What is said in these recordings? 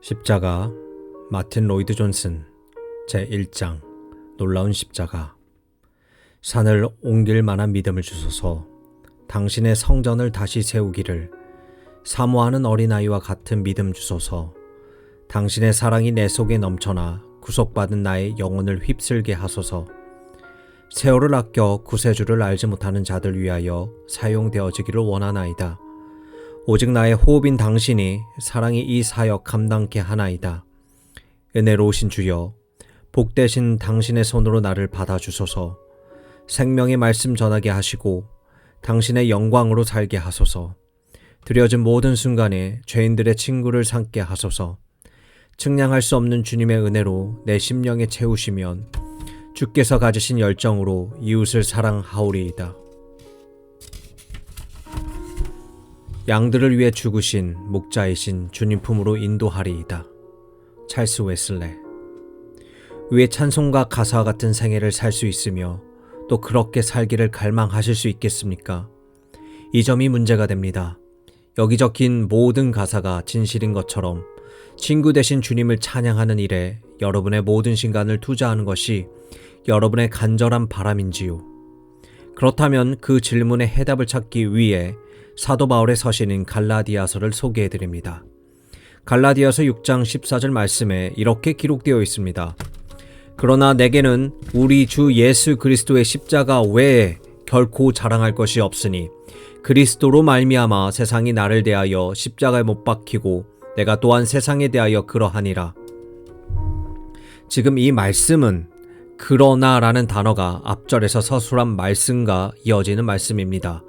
십자가, 마틴 로이드 존슨 제1장 놀라운 십자가. 산을 옮길 만한 믿음을 주소서. 당신의 성전을 다시 세우기를 사모하는 어린아이와 같은 믿음 주소서. 당신의 사랑이 내 속에 넘쳐나 구속받은 나의 영혼을 휩쓸게 하소서. 세월을 아껴 구세주를 알지 못하는 자들 위하여 사용되어지기를 원하나이다. 오직 나의 호흡인 당신이 사랑이 이 사역 감당케 하나이다. 은혜로우신 주여, 복되신 당신의 손으로 나를 받아주소서. 생명의 말씀 전하게 하시고 당신의 영광으로 살게 하소서. 드려진 모든 순간에 죄인들의 친구를 삼게 하소서. 측량할 수 없는 주님의 은혜로 내 심령에 채우시면 주께서 가지신 열정으로 이웃을 사랑하오리이다. 양들을 위해 죽으신 목자이신 주님 품으로 인도하리이다. 찰스 웨슬레. 왜 찬송가 가사와 같은 생애를 살 수 있으며 또 그렇게 살기를 갈망하실 수 있겠습니까? 이 점이 문제가 됩니다. 여기 적힌 모든 가사가 진실인 것처럼 친구 되신 주님을 찬양하는 일에 여러분의 모든 시간을 투자하는 것이 여러분의 간절한 바람인지요? 그렇다면 그 질문에 해답을 찾기 위해 사도 바울의 서신인 갈라디아서를 소개해드립니다. 갈라디아서 6장 14절 말씀에 이렇게 기록되어 있습니다. 그러나 내게는 우리 주 예수 그리스도의 십자가 외에 결코 자랑할 것이 없으니 그리스도로 말미암아 세상이 나를 대하여 십자가에 못 박히고 내가 또한 세상에 대하여 그러하니라. 지금 이 말씀은 그러나라는 단어가 앞절에서 서술한 말씀과 이어지는 말씀입니다.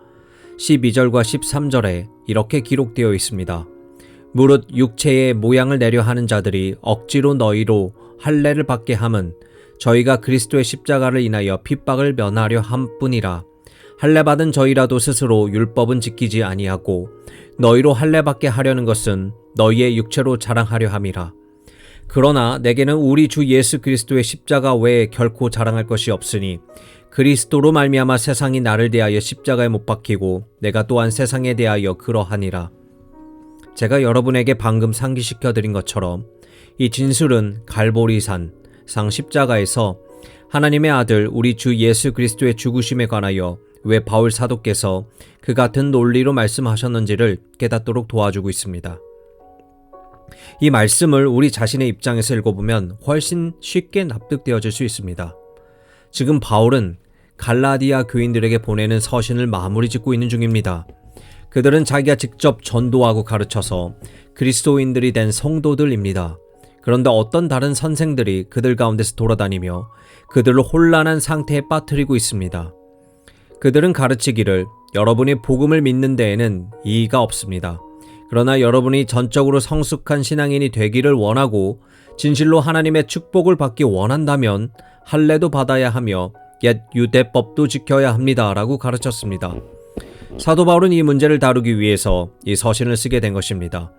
12절과 13절에 이렇게 기록되어 있습니다. 무릇 육체의 모양을 내려 하는 자들이 억지로 너희로 할례를 받게 함은 저희가 그리스도의 십자가를 인하여 핍박을 면하려 함뿐이라. 할례 받은 저희라도 스스로 율법은 지키지 아니하고 너희로 할례 받게 하려는 것은 너희의 육체로 자랑하려 함이라. 그러나 내게는 우리 주 예수 그리스도의 십자가 외에 결코 자랑할 것이 없으니 그리스도로 말미암아 세상이 나를 대하여 십자가에 못 박히고 내가 또한 세상에 대하여 그러하니라. 제가 여러분에게 방금 상기시켜 드린 것처럼 이 진술은 갈보리산 상 십자가에서 하나님의 아들 우리 주 예수 그리스도의 죽으심에 관하여 왜 바울 사도께서 그 같은 논리로 말씀하셨는지를 깨닫도록 도와주고 있습니다. 이 말씀을 우리 자신의 입장에서 읽어보면 훨씬 쉽게 납득되어질 수 있습니다. 지금 바울은 갈라디아 교인들에게 보내는 서신을 마무리 짓고 있는 중입니다. 그들은 자기가 직접 전도하고 가르쳐서 그리스도인들이 된 성도들입니다. 그런데 어떤 다른 선생들이 그들 가운데서 돌아다니며 그들을 혼란한 상태에 빠뜨리고 있습니다. 그들은 가르치기를 여러분이 복음을 믿는 데에는 이의가 없습니다. 그러나 여러분이 전적으로 성숙한 신앙인이 되기를 원하고 진실로 하나님의 축복을 받기 원한다면 할례도 받아야 하며 옛 유대법도 지켜야 합니다. 라고 가르쳤습니다. 사도 바울은 이 문제를 다루기 위해서 이 서신을 쓰게 된 것입니다.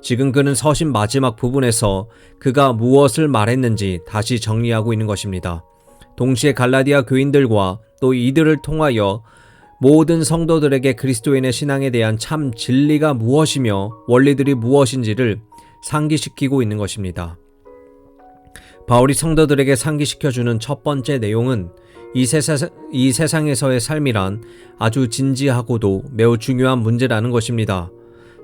지금 그는 서신 마지막 부분에서 그가 무엇을 말했는지 다시 정리하고 있는 것입니다. 동시에 갈라디아 교인들과 또 이들을 통하여 모든 성도들에게 그리스도인의 신앙에 대한 참 진리가 무엇이며 원리들이 무엇인지를 상기시키고 있는 것입니다. 바울이 성도들에게 상기시켜주는 첫 번째 내용은 이 세상에서의 삶이란 아주 진지하고도 매우 중요한 문제라는 것입니다.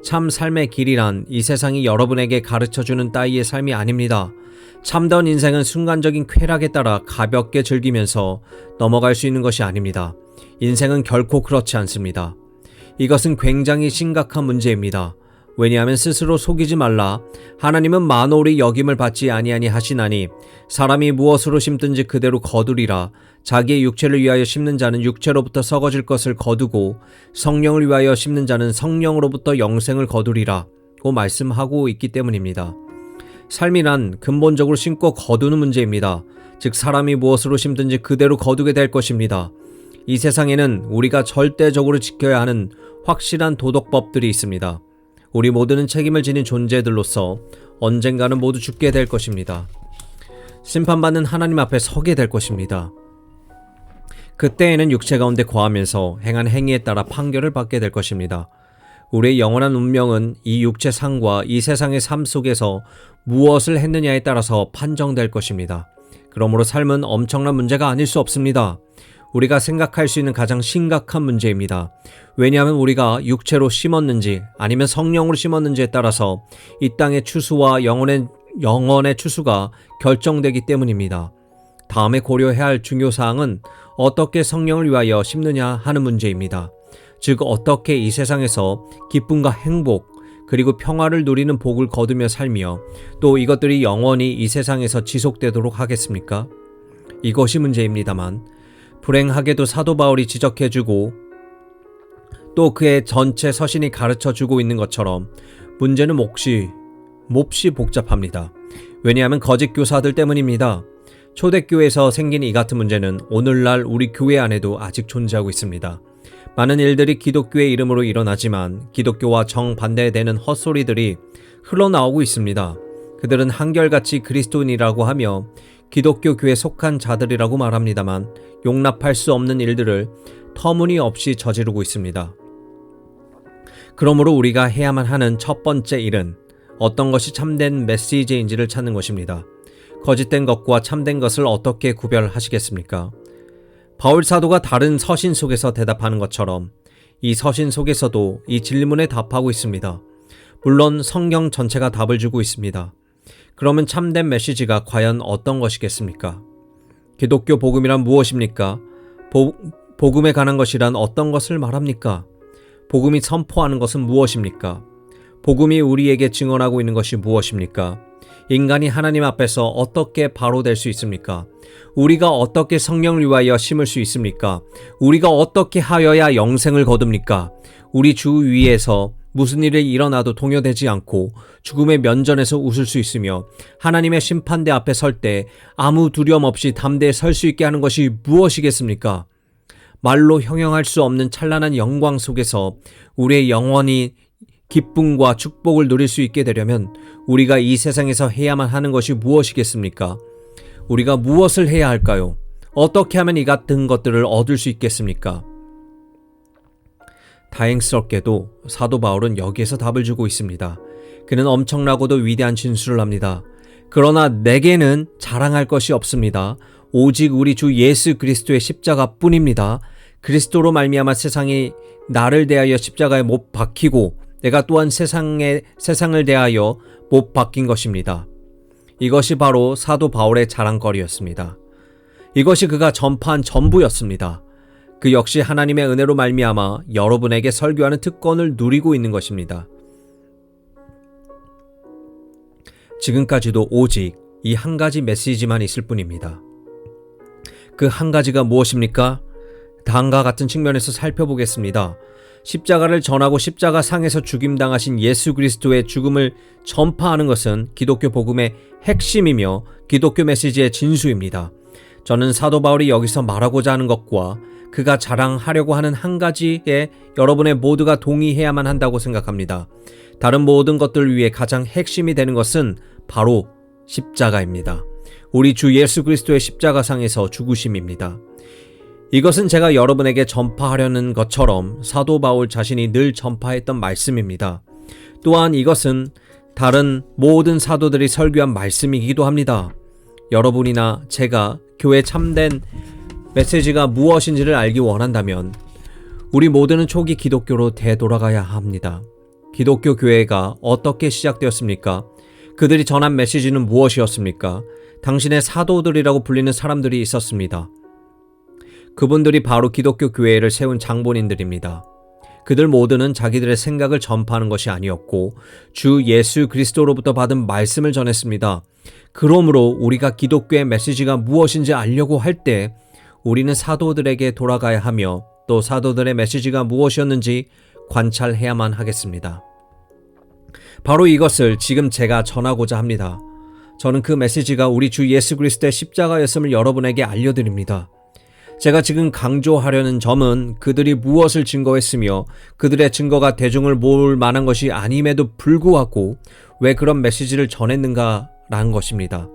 참 삶의 길이란 이 세상이 여러분에게 가르쳐주는 따위의 삶이 아닙니다. 참다운 인생은 순간적인 쾌락에 따라 가볍게 즐기면서 넘어갈 수 있는 것이 아닙니다. 인생은 결코 그렇지 않습니다. 이것은 굉장히 심각한 문제입니다. 왜냐하면 스스로 속이지 말라. 하나님은 만홀히 여김을 받지 아니하니 하시나니 사람이 무엇으로 심든지 그대로 거두리라. 자기의 육체를 위하여 심는 자는 육체로부터 썩어질 것을 거두고 성령을 위하여 심는 자는 성령으로부터 영생을 거두리라 고 말씀하고 있기 때문입니다. 삶이란 근본적으로 심고 거두는 문제입니다. 즉 사람이 무엇으로 심든지 그대로 거두게 될 것입니다. 이 세상에는 우리가 절대적으로 지켜야 하는 확실한 도덕법들이 있습니다. 우리 모두는 책임을 지닌 존재들로서 언젠가는 모두 죽게 될 것입니다. 심판받는 하나님 앞에 서게 될 것입니다. 그때에는 육체 가운데 거하면서 행한 행위에 따라 판결을 받게 될 것입니다. 우리의 영원한 운명은 이 육체 상과 이 세상의 삶 속에서 무엇을 했느냐에 따라서 판정될 것입니다. 그러므로 삶은 엄청난 문제가 아닐 수 없습니다. 우리가 생각할 수 있는 가장 심각한 문제입니다. 왜냐하면 우리가 육체로 심었는지 아니면 성령으로 심었는지에 따라서 이 땅의 추수와 영혼의 추수가 결정되기 때문입니다. 다음에 고려해야 할 중요사항은 어떻게 성령을 위하여 심느냐 하는 문제입니다. 즉 어떻게 이 세상에서 기쁨과 행복 그리고 평화를 누리는 복을 거두며 살며 또 이것들이 영원히 이 세상에서 지속되도록 하겠습니까? 이것이 문제입니다만 불행하게도 사도 바울이 지적해주고 또 그의 전체 서신이 가르쳐주고 있는 것처럼 문제는 몹시 복잡합니다. 왜냐하면 거짓 교사들 때문입니다. 초대교회에서 생긴 이 같은 문제는 오늘날 우리 교회 안에도 아직 존재하고 있습니다. 많은 일들이 기독교의 이름으로 일어나지만 기독교와 정반대되는 헛소리들이 흘러나오고 있습니다. 그들은 한결같이 그리스도인이라고 하며 기독교 교회에 속한 자들이라고 말합니다만 용납할 수 없는 일들을 터무니없이 저지르고 있습니다. 그러므로 우리가 해야만 하는 첫 번째 일은 어떤 것이 참된 메시지인지를 찾는 것입니다. 거짓된 것과 참된 것을 어떻게 구별하시겠습니까? 바울 사도가 다른 서신 속에서 대답하는 것처럼 이 서신 속에서도 이 질문에 답하고 있습니다. 물론 성경 전체가 답을 주고 있습니다. 그러면 참된 메시지가 과연 어떤 것이겠습니까? 기독교 복음이란 무엇입니까? 복음에 관한 것이란 어떤 것을 말합니까? 복음이 선포하는 것은 무엇입니까? 복음이 우리에게 증언하고 있는 것이 무엇입니까? 인간이 하나님 앞에서 어떻게 바로 될 수 있습니까? 우리가 어떻게 성령을 위하여 심을 수 있습니까? 우리가 어떻게 하여야 영생을 거둡니까? 우리 주 위에서 무슨 일이 일어나도 동요되지 않고 죽음의 면전에서 웃을 수 있으며 하나님의 심판대 앞에 설 때 아무 두려움 없이 담대히 설 수 있게 하는 것이 무엇이겠습니까? 말로 형용할 수 없는 찬란한 영광 속에서 우리의 영원히 기쁨과 축복을 누릴 수 있게 되려면 우리가 이 세상에서 해야만 하는 것이 무엇이겠습니까? 우리가 무엇을 해야 할까요? 어떻게 하면 이 같은 것들을 얻을 수 있겠습니까? 다행스럽게도 사도 바울은 여기에서 답을 주고 있습니다. 그는 엄청나고도 위대한 진술을 합니다. 그러나 내게는 자랑할 것이 없습니다. 오직 우리 주 예수 그리스도의 십자가뿐입니다. 그리스도로 말미암아 세상이 나를 대하여 십자가에 못 박히고 내가 또한 세상을 대하여 못 박힌 것입니다. 이것이 바로 사도 바울의 자랑거리였습니다. 이것이 그가 전파한 전부였습니다. 그 역시 하나님의 은혜로 말미암아 여러분에게 설교하는 특권을 누리고 있는 것입니다. 지금까지도 오직 이 한 가지 메시지만 있을 뿐입니다. 그 한 가지가 무엇입니까? 다음과 같은 측면에서 살펴보겠습니다. 십자가를 전하고 십자가 상에서 죽임당하신 예수 그리스도의 죽음을 전파하는 것은 기독교 복음의 핵심이며 기독교 메시지의 진수입니다. 저는 사도 바울이 여기서 말하고자 하는 것과 그가 자랑하려고 하는 한 가지에 여러분의 모두가 동의해야만 한다고 생각합니다. 다른 모든 것들 위해 가장 핵심이 되는 것은 바로 십자가입니다. 우리 주 예수 그리스도의 십자가상에서 죽으심입니다. 이것은 제가 여러분에게 전파하려는 것처럼 사도 바울 자신이 늘 전파했던 말씀입니다. 또한 이것은 다른 모든 사도들이 설교한 말씀이기도 합니다. 여러분이나 제가 교회 참된 메시지가 무엇인지를 알기 원한다면 우리 모두는 초기 기독교로 되돌아가야 합니다. 기독교 교회가 어떻게 시작되었습니까? 그들이 전한 메시지는 무엇이었습니까? 당신의 사도들이라고 불리는 사람들이 있었습니다. 그분들이 바로 기독교 교회를 세운 장본인들입니다. 그들 모두는 자기들의 생각을 전파하는 것이 아니었고 주 예수 그리스도로부터 받은 말씀을 전했습니다. 그러므로 우리가 기독교의 메시지가 무엇인지 알려고 할 때 우리는 사도들에게 돌아가야 하며 또 사도들의 메시지가 무엇이었는지 관찰해야만 하겠습니다. 바로 이것을 지금 제가 전하고자 합니다. 저는 그 메시지가 우리 주 예수 그리스도의 십자가였음을 여러분에게 알려드립니다. 제가 지금 강조하려는 점은 그들이 무엇을 증거했으며 그들의 증거가 대중을 모을 만한 것이 아님에도 불구하고 왜 그런 메시지를 전했는가라는 것입니다.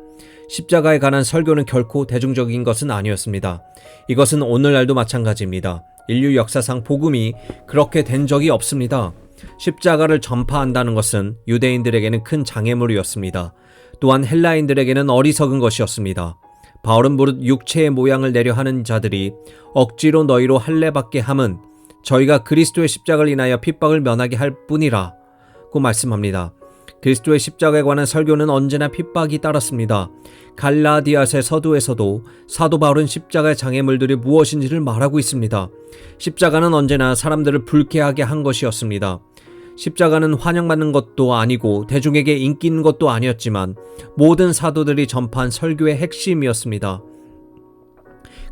십자가에 관한 설교는 결코 대중적인 것은 아니었습니다. 이것은 오늘날도 마찬가지입니다. 인류 역사상 복음이 그렇게 된 적이 없습니다. 십자가를 전파한다는 것은 유대인들에게는 큰 장애물이었습니다. 또한 헬라인들에게는 어리석은 것이었습니다. 바울은 무릇 육체의 모양을 내려 하는 자들이 억지로 너희로 할례받게 함은 저희가 그리스도의 십자가를 인하여 핍박을 면하게 할 뿐이라 고 말씀합니다. 그리스도의 십자가에 관한 설교는 언제나 핍박이 따랐습니다. 갈라디아서의 서두에서도 사도 바울은 십자가의 장애물들이 무엇인지를 말하고 있습니다. 십자가는 언제나 사람들을 불쾌하게 한 것이었습니다. 십자가는 환영받는 것도 아니고 대중에게 인기 있는 것도 아니었지만 모든 사도들이 전파한 설교의 핵심이었습니다.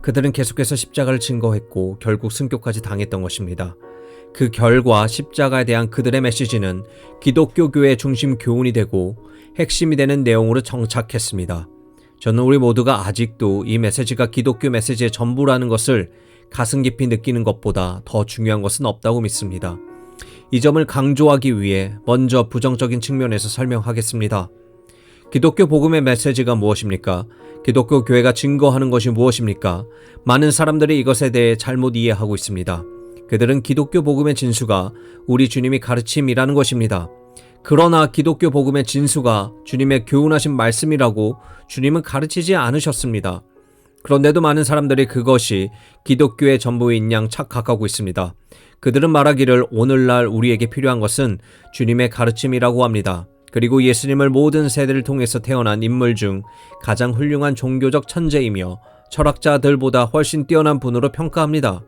그들은 계속해서 십자가를 증거했고 결국 순교까지 당했던 것입니다. 그 결과 십자가에 대한 그들의 메시지는 기독교 교회의 중심 교훈이 되고 핵심이 되는 내용으로 정착했습니다. 저는 우리 모두가 아직도 이 메시지가 기독교 메시지의 전부라는 것을 가슴 깊이 느끼는 것보다 더 중요한 것은 없다고 믿습니다. 이 점을 강조하기 위해 먼저 부정적인 측면에서 설명하겠습니다. 기독교 복음의 메시지가 무엇입니까? 기독교 교회가 증거하는 것이 무엇입니까? 많은 사람들이 이것에 대해 잘못 이해하고 있습니다. 그들은 기독교 복음의 진수가 우리 주님이 가르침이라는 것입니다. 그러나 기독교 복음의 진수가 주님의 교훈하신 말씀이라고 주님은 가르치지 않으셨습니다. 그런데도 많은 사람들이 그것이 기독교의 전부인 양 착각하고 있습니다. 그들은 말하기를 오늘날 우리에게 필요한 것은 주님의 가르침이라고 합니다. 그리고 예수님을 모든 세대를 통해서 태어난 인물 중 가장 훌륭한 종교적 천재이며 철학자들보다 훨씬 뛰어난 분으로 평가합니다.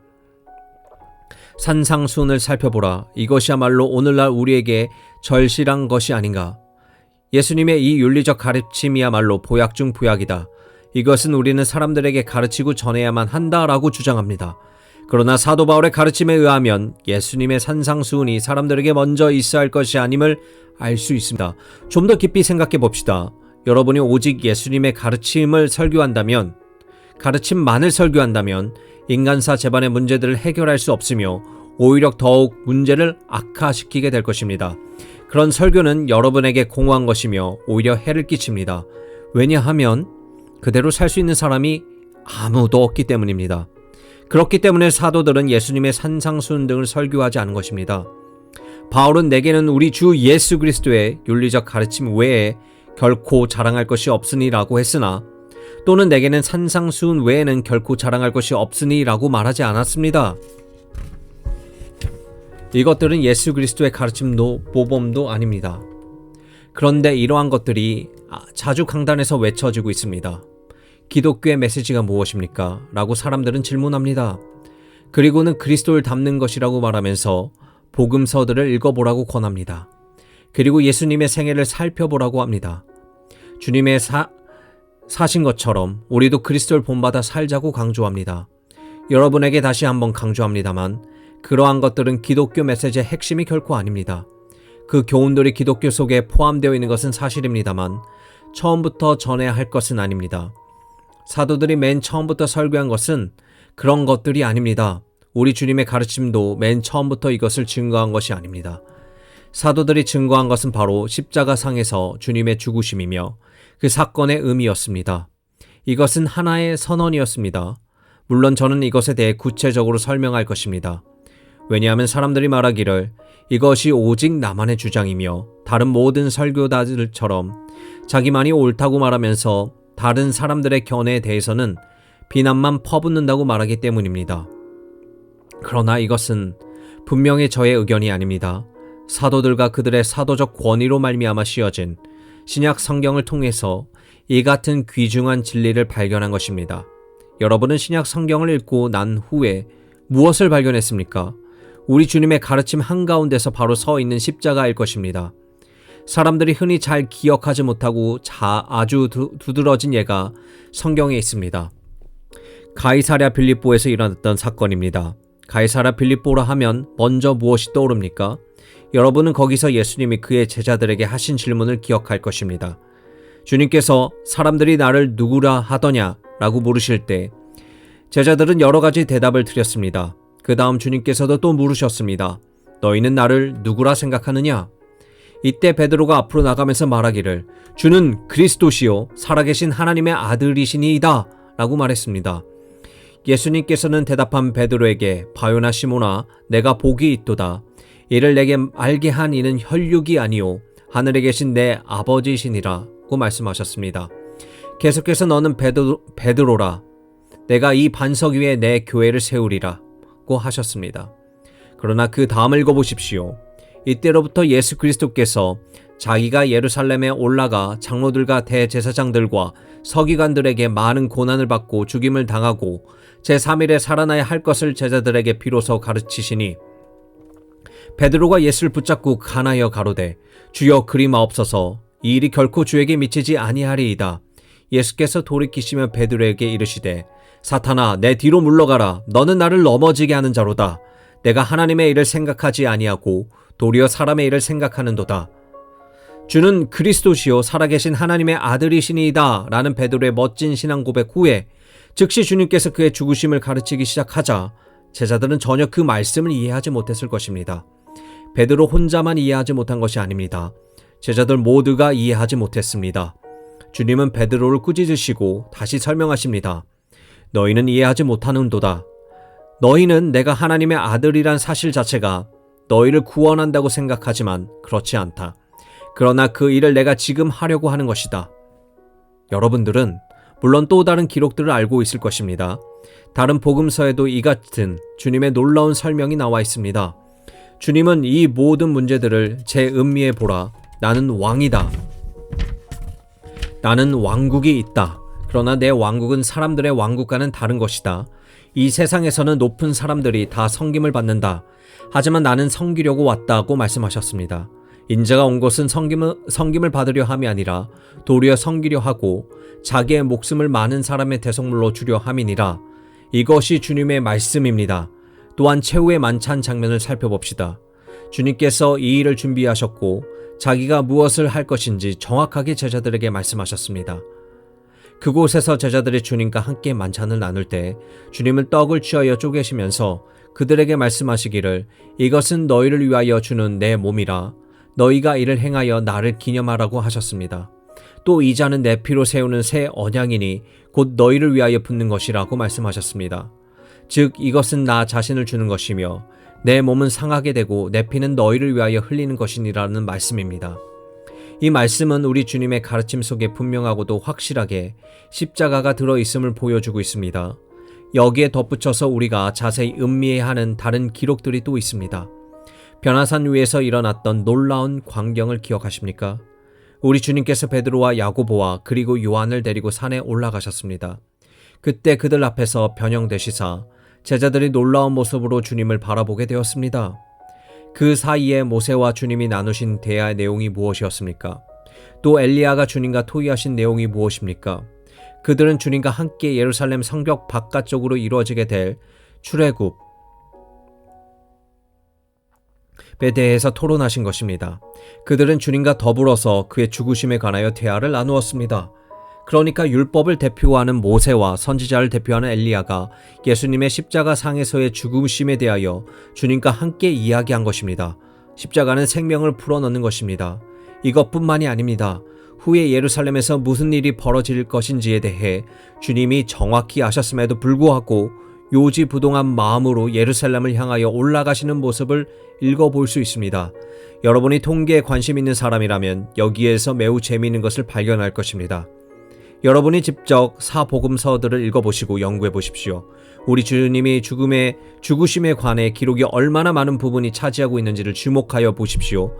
산상수훈을 살펴보라. 이것이야말로 오늘날 우리에게 절실한 것이 아닌가. 예수님의 이 윤리적 가르침이야말로 보약 중 보약이다. 이것은 우리는 사람들에게 가르치고 전해야만 한다라고 주장합니다. 그러나 사도 바울의 가르침에 의하면 예수님의 산상수훈이 사람들에게 먼저 있어야 할 것이 아님을 알 수 있습니다. 좀 더 깊이 생각해 봅시다. 여러분이 오직 예수님의 가르침을 설교한다면, 가르침만을 설교한다면 인간사 재반의 문제들을 해결할 수 없으며 오히려 더욱 문제를 악화시키게 될 것입니다. 그런 설교는 여러분에게 공허한 것이며 오히려 해를 끼칩니다. 왜냐하면 그대로 살 수 있는 사람이 아무도 없기 때문입니다. 그렇기 때문에 사도들은 예수님의 산상수훈 등을 설교하지 않은 것입니다. 바울은 내게는 우리 주 예수 그리스도의 윤리적 가르침 외에 결코 자랑할 것이 없으니라고 했으나 또는 내게는 산상수훈 외에는 결코 자랑할 것이 없으니라고 말하지 않았습니다. 이것들은 예수 그리스도의 가르침도 모범도 아닙니다. 그런데 이러한 것들이 자주 강단에서 외쳐지고 있습니다. 기독교의 메시지가 무엇입니까? 라고 사람들은 질문합니다. 그리고는 그리스도를 닮는 것이라고 말하면서 복음서들을 읽어보라고 권합니다. 그리고 예수님의 생애를 살펴보라고 합니다. 주님의 사신 것처럼 우리도 그리스도를 본받아 살자고 강조합니다. 여러분에게 다시 한번 강조합니다만 그러한 것들은 기독교 메시지의 핵심이 결코 아닙니다. 그 교훈들이 기독교 속에 포함되어 있는 것은 사실입니다만 처음부터 전해야 할 것은 아닙니다. 사도들이 맨 처음부터 설교한 것은 그런 것들이 아닙니다. 우리 주님의 가르침도 맨 처음부터 이것을 증거한 것이 아닙니다. 사도들이 증거한 것은 바로 십자가상에서 주님의 죽으심이며 그 사건의 의미였습니다. 이것은 하나의 선언이었습니다. 물론 저는 이것에 대해 구체적으로 설명할 것입니다. 왜냐하면 사람들이 말하기를 이것이 오직 나만의 주장이며 다른 모든 설교자들처럼 자기만이 옳다고 말하면서 다른 사람들의 견해에 대해서는 비난만 퍼붓는다고 말하기 때문입니다. 그러나 이것은 분명히 저의 의견이 아닙니다. 사도들과 그들의 사도적 권위로 말미암아 씌어진 신약 성경을 통해서 이 같은 귀중한 진리를 발견한 것입니다. 여러분은 신약 성경을 읽고 난 후에 무엇을 발견했습니까? 우리 주님의 가르침 한가운데서 바로 서 있는 십자가일 것입니다. 사람들이 흔히 잘 기억하지 못하고 아주 두드러진 예가 성경에 있습니다. 가이사랴 빌립보에서 일어났던 사건입니다. 가이사랴 빌립보라 하면 먼저 무엇이 떠오릅니까? 여러분은 거기서 예수님이 그의 제자들에게 하신 질문을 기억할 것입니다. 주님께서 사람들이 나를 누구라 하더냐 라고 물으실 때 제자들은 여러 가지 대답을 드렸습니다. 그 다음 주님께서도 또 물으셨습니다. 너희는 나를 누구라 생각하느냐? 이때 베드로가 앞으로 나가면서 말하기를 주는 그리스도시요 살아계신 하나님의 아들이시니이다 라고 말했습니다. 예수님께서는 대답한 베드로에게 바요나 시몬아 내가 복이 있도다. 이를 내게 알게 한 이는 혈육이 아니요 하늘에 계신 내 아버지시니라고 말씀하셨습니다. 계속해서 너는 베드로라. 내가 이 반석 위에 내 교회를 세우리라고 하셨습니다. 그러나 그 다음을 읽어보십시오. 이때로부터 예수 그리스도께서 자기가 예루살렘에 올라가 장로들과 대제사장들과 서기관들에게 많은 고난을 받고 죽임을 당하고 제3일에 살아나야 할 것을 제자들에게 비로소 가르치시니 베드로가 예수를 붙잡고 간하여 가로되 주여 그리 마옵소서 이 일이 결코 주에게 미치지 아니하리이다. 예수께서 돌이키시며 베드로에게 이르시되 사탄아 내 뒤로 물러가라. 너는 나를 넘어지게 하는 자로다. 내가 하나님의 일을 생각하지 아니하고 도리어 사람의 일을 생각하는도다. 주는 그리스도시요 살아계신 하나님의 아들이시니이다 라는 베드로의 멋진 신앙 고백 후에 즉시 주님께서 그의 죽으심을 가르치기 시작하자 제자들은 전혀 그 말씀을 이해하지 못했을 것입니다. 베드로 혼자만 이해하지 못한 것이 아닙니다. 제자들 모두가 이해하지 못했습니다. 주님은 베드로를 꾸짖으시고 다시 설명하십니다. 너희는 이해하지 못하는도다. 너희는 내가 하나님의 아들이란 사실 자체가 너희를 구원한다고 생각하지만 그렇지 않다. 그러나 그 일을 내가 지금 하려고 하는 것이다. 여러분들은 물론 또 다른 기록들을 알고 있을 것입니다. 다른 복음서에도 이 같은 주님의 놀라운 설명이 나와 있습니다. 주님은 이 모든 문제들을 제 음미에 보라. 나는 왕이다. 나는 왕국이 있다. 그러나 내 왕국은 사람들의 왕국과는 다른 것이다. 이 세상에서는 높은 사람들이 다 섬김을 받는다. 하지만 나는 섬기려고 왔다고 말씀하셨습니다. 인자가 온 것은 섬김을 받으려 함이 아니라 도리어 섬기려 하고 자기의 목숨을 많은 사람의 대속물로 주려 함이니라. 이것이 주님의 말씀입니다. 또한 최후의 만찬 장면을 살펴봅시다. 주님께서 이 일을 준비하셨고 자기가 무엇을 할 것인지 정확하게 제자들에게 말씀하셨습니다. 그곳에서 제자들이 주님과 함께 만찬을 나눌 때 주님은 떡을 취하여 쪼개시면서 그들에게 말씀하시기를 이것은 너희를 위하여 주는 내 몸이라 너희가 이를 행하여 나를 기념하라고 하셨습니다. 또 이 잔은 내 피로 세우는 새 언약이니 곧 너희를 위하여 붓는 것이라고 말씀하셨습니다. 즉 이것은 나 자신을 주는 것이며 내 몸은 상하게 되고 내 피는 너희를 위하여 흘리는 것이니라는 말씀입니다. 이 말씀은 우리 주님의 가르침 속에 분명하고도 확실하게 십자가가 들어있음을 보여주고 있습니다. 여기에 덧붙여서 우리가 자세히 음미해야 하는 다른 기록들이 또 있습니다. 변화산 위에서 일어났던 놀라운 광경을 기억하십니까? 우리 주님께서 베드로와 야고보와 그리고 요한을 데리고 산에 올라가셨습니다. 그때 그들 앞에서 변형되시사 제자들이 놀라운 모습으로 주님을 바라보게 되었습니다. 그 사이에 모세와 주님이 나누신 대화의 내용이 무엇이었습니까? 또 엘리야가 주님과 토의하신 내용이 무엇입니까? 그들은 주님과 함께 예루살렘 성벽 바깥쪽으로 이루어지게 될 출애굽에 대해서 토론하신 것입니다. 그들은 주님과 더불어서 그의 죽으심에 관하여 대화를 나누었습니다. 그러니까 율법을 대표하는 모세와 선지자를 대표하는 엘리야가 예수님의 십자가 상에서의 죽으심에 대하여 주님과 함께 이야기한 것입니다. 십자가는 생명을 풀어넣는 것입니다. 이것뿐만이 아닙니다. 후에 예루살렘에서 무슨 일이 벌어질 것인지에 대해 주님이 정확히 아셨음에도 불구하고 요지부동한 마음으로 예루살렘을 향하여 올라가시는 모습을 읽어볼 수 있습니다. 여러분이 통계에 관심 있는 사람이라면 여기에서 매우 재미있는 것을 발견할 것입니다. 여러분이 직접 사복음서들을 읽어보시고 연구해 보십시오. 우리 주님이 죽으심에 관해 기록이 얼마나 많은 부분이 차지하고 있는지를 주목하여 보십시오.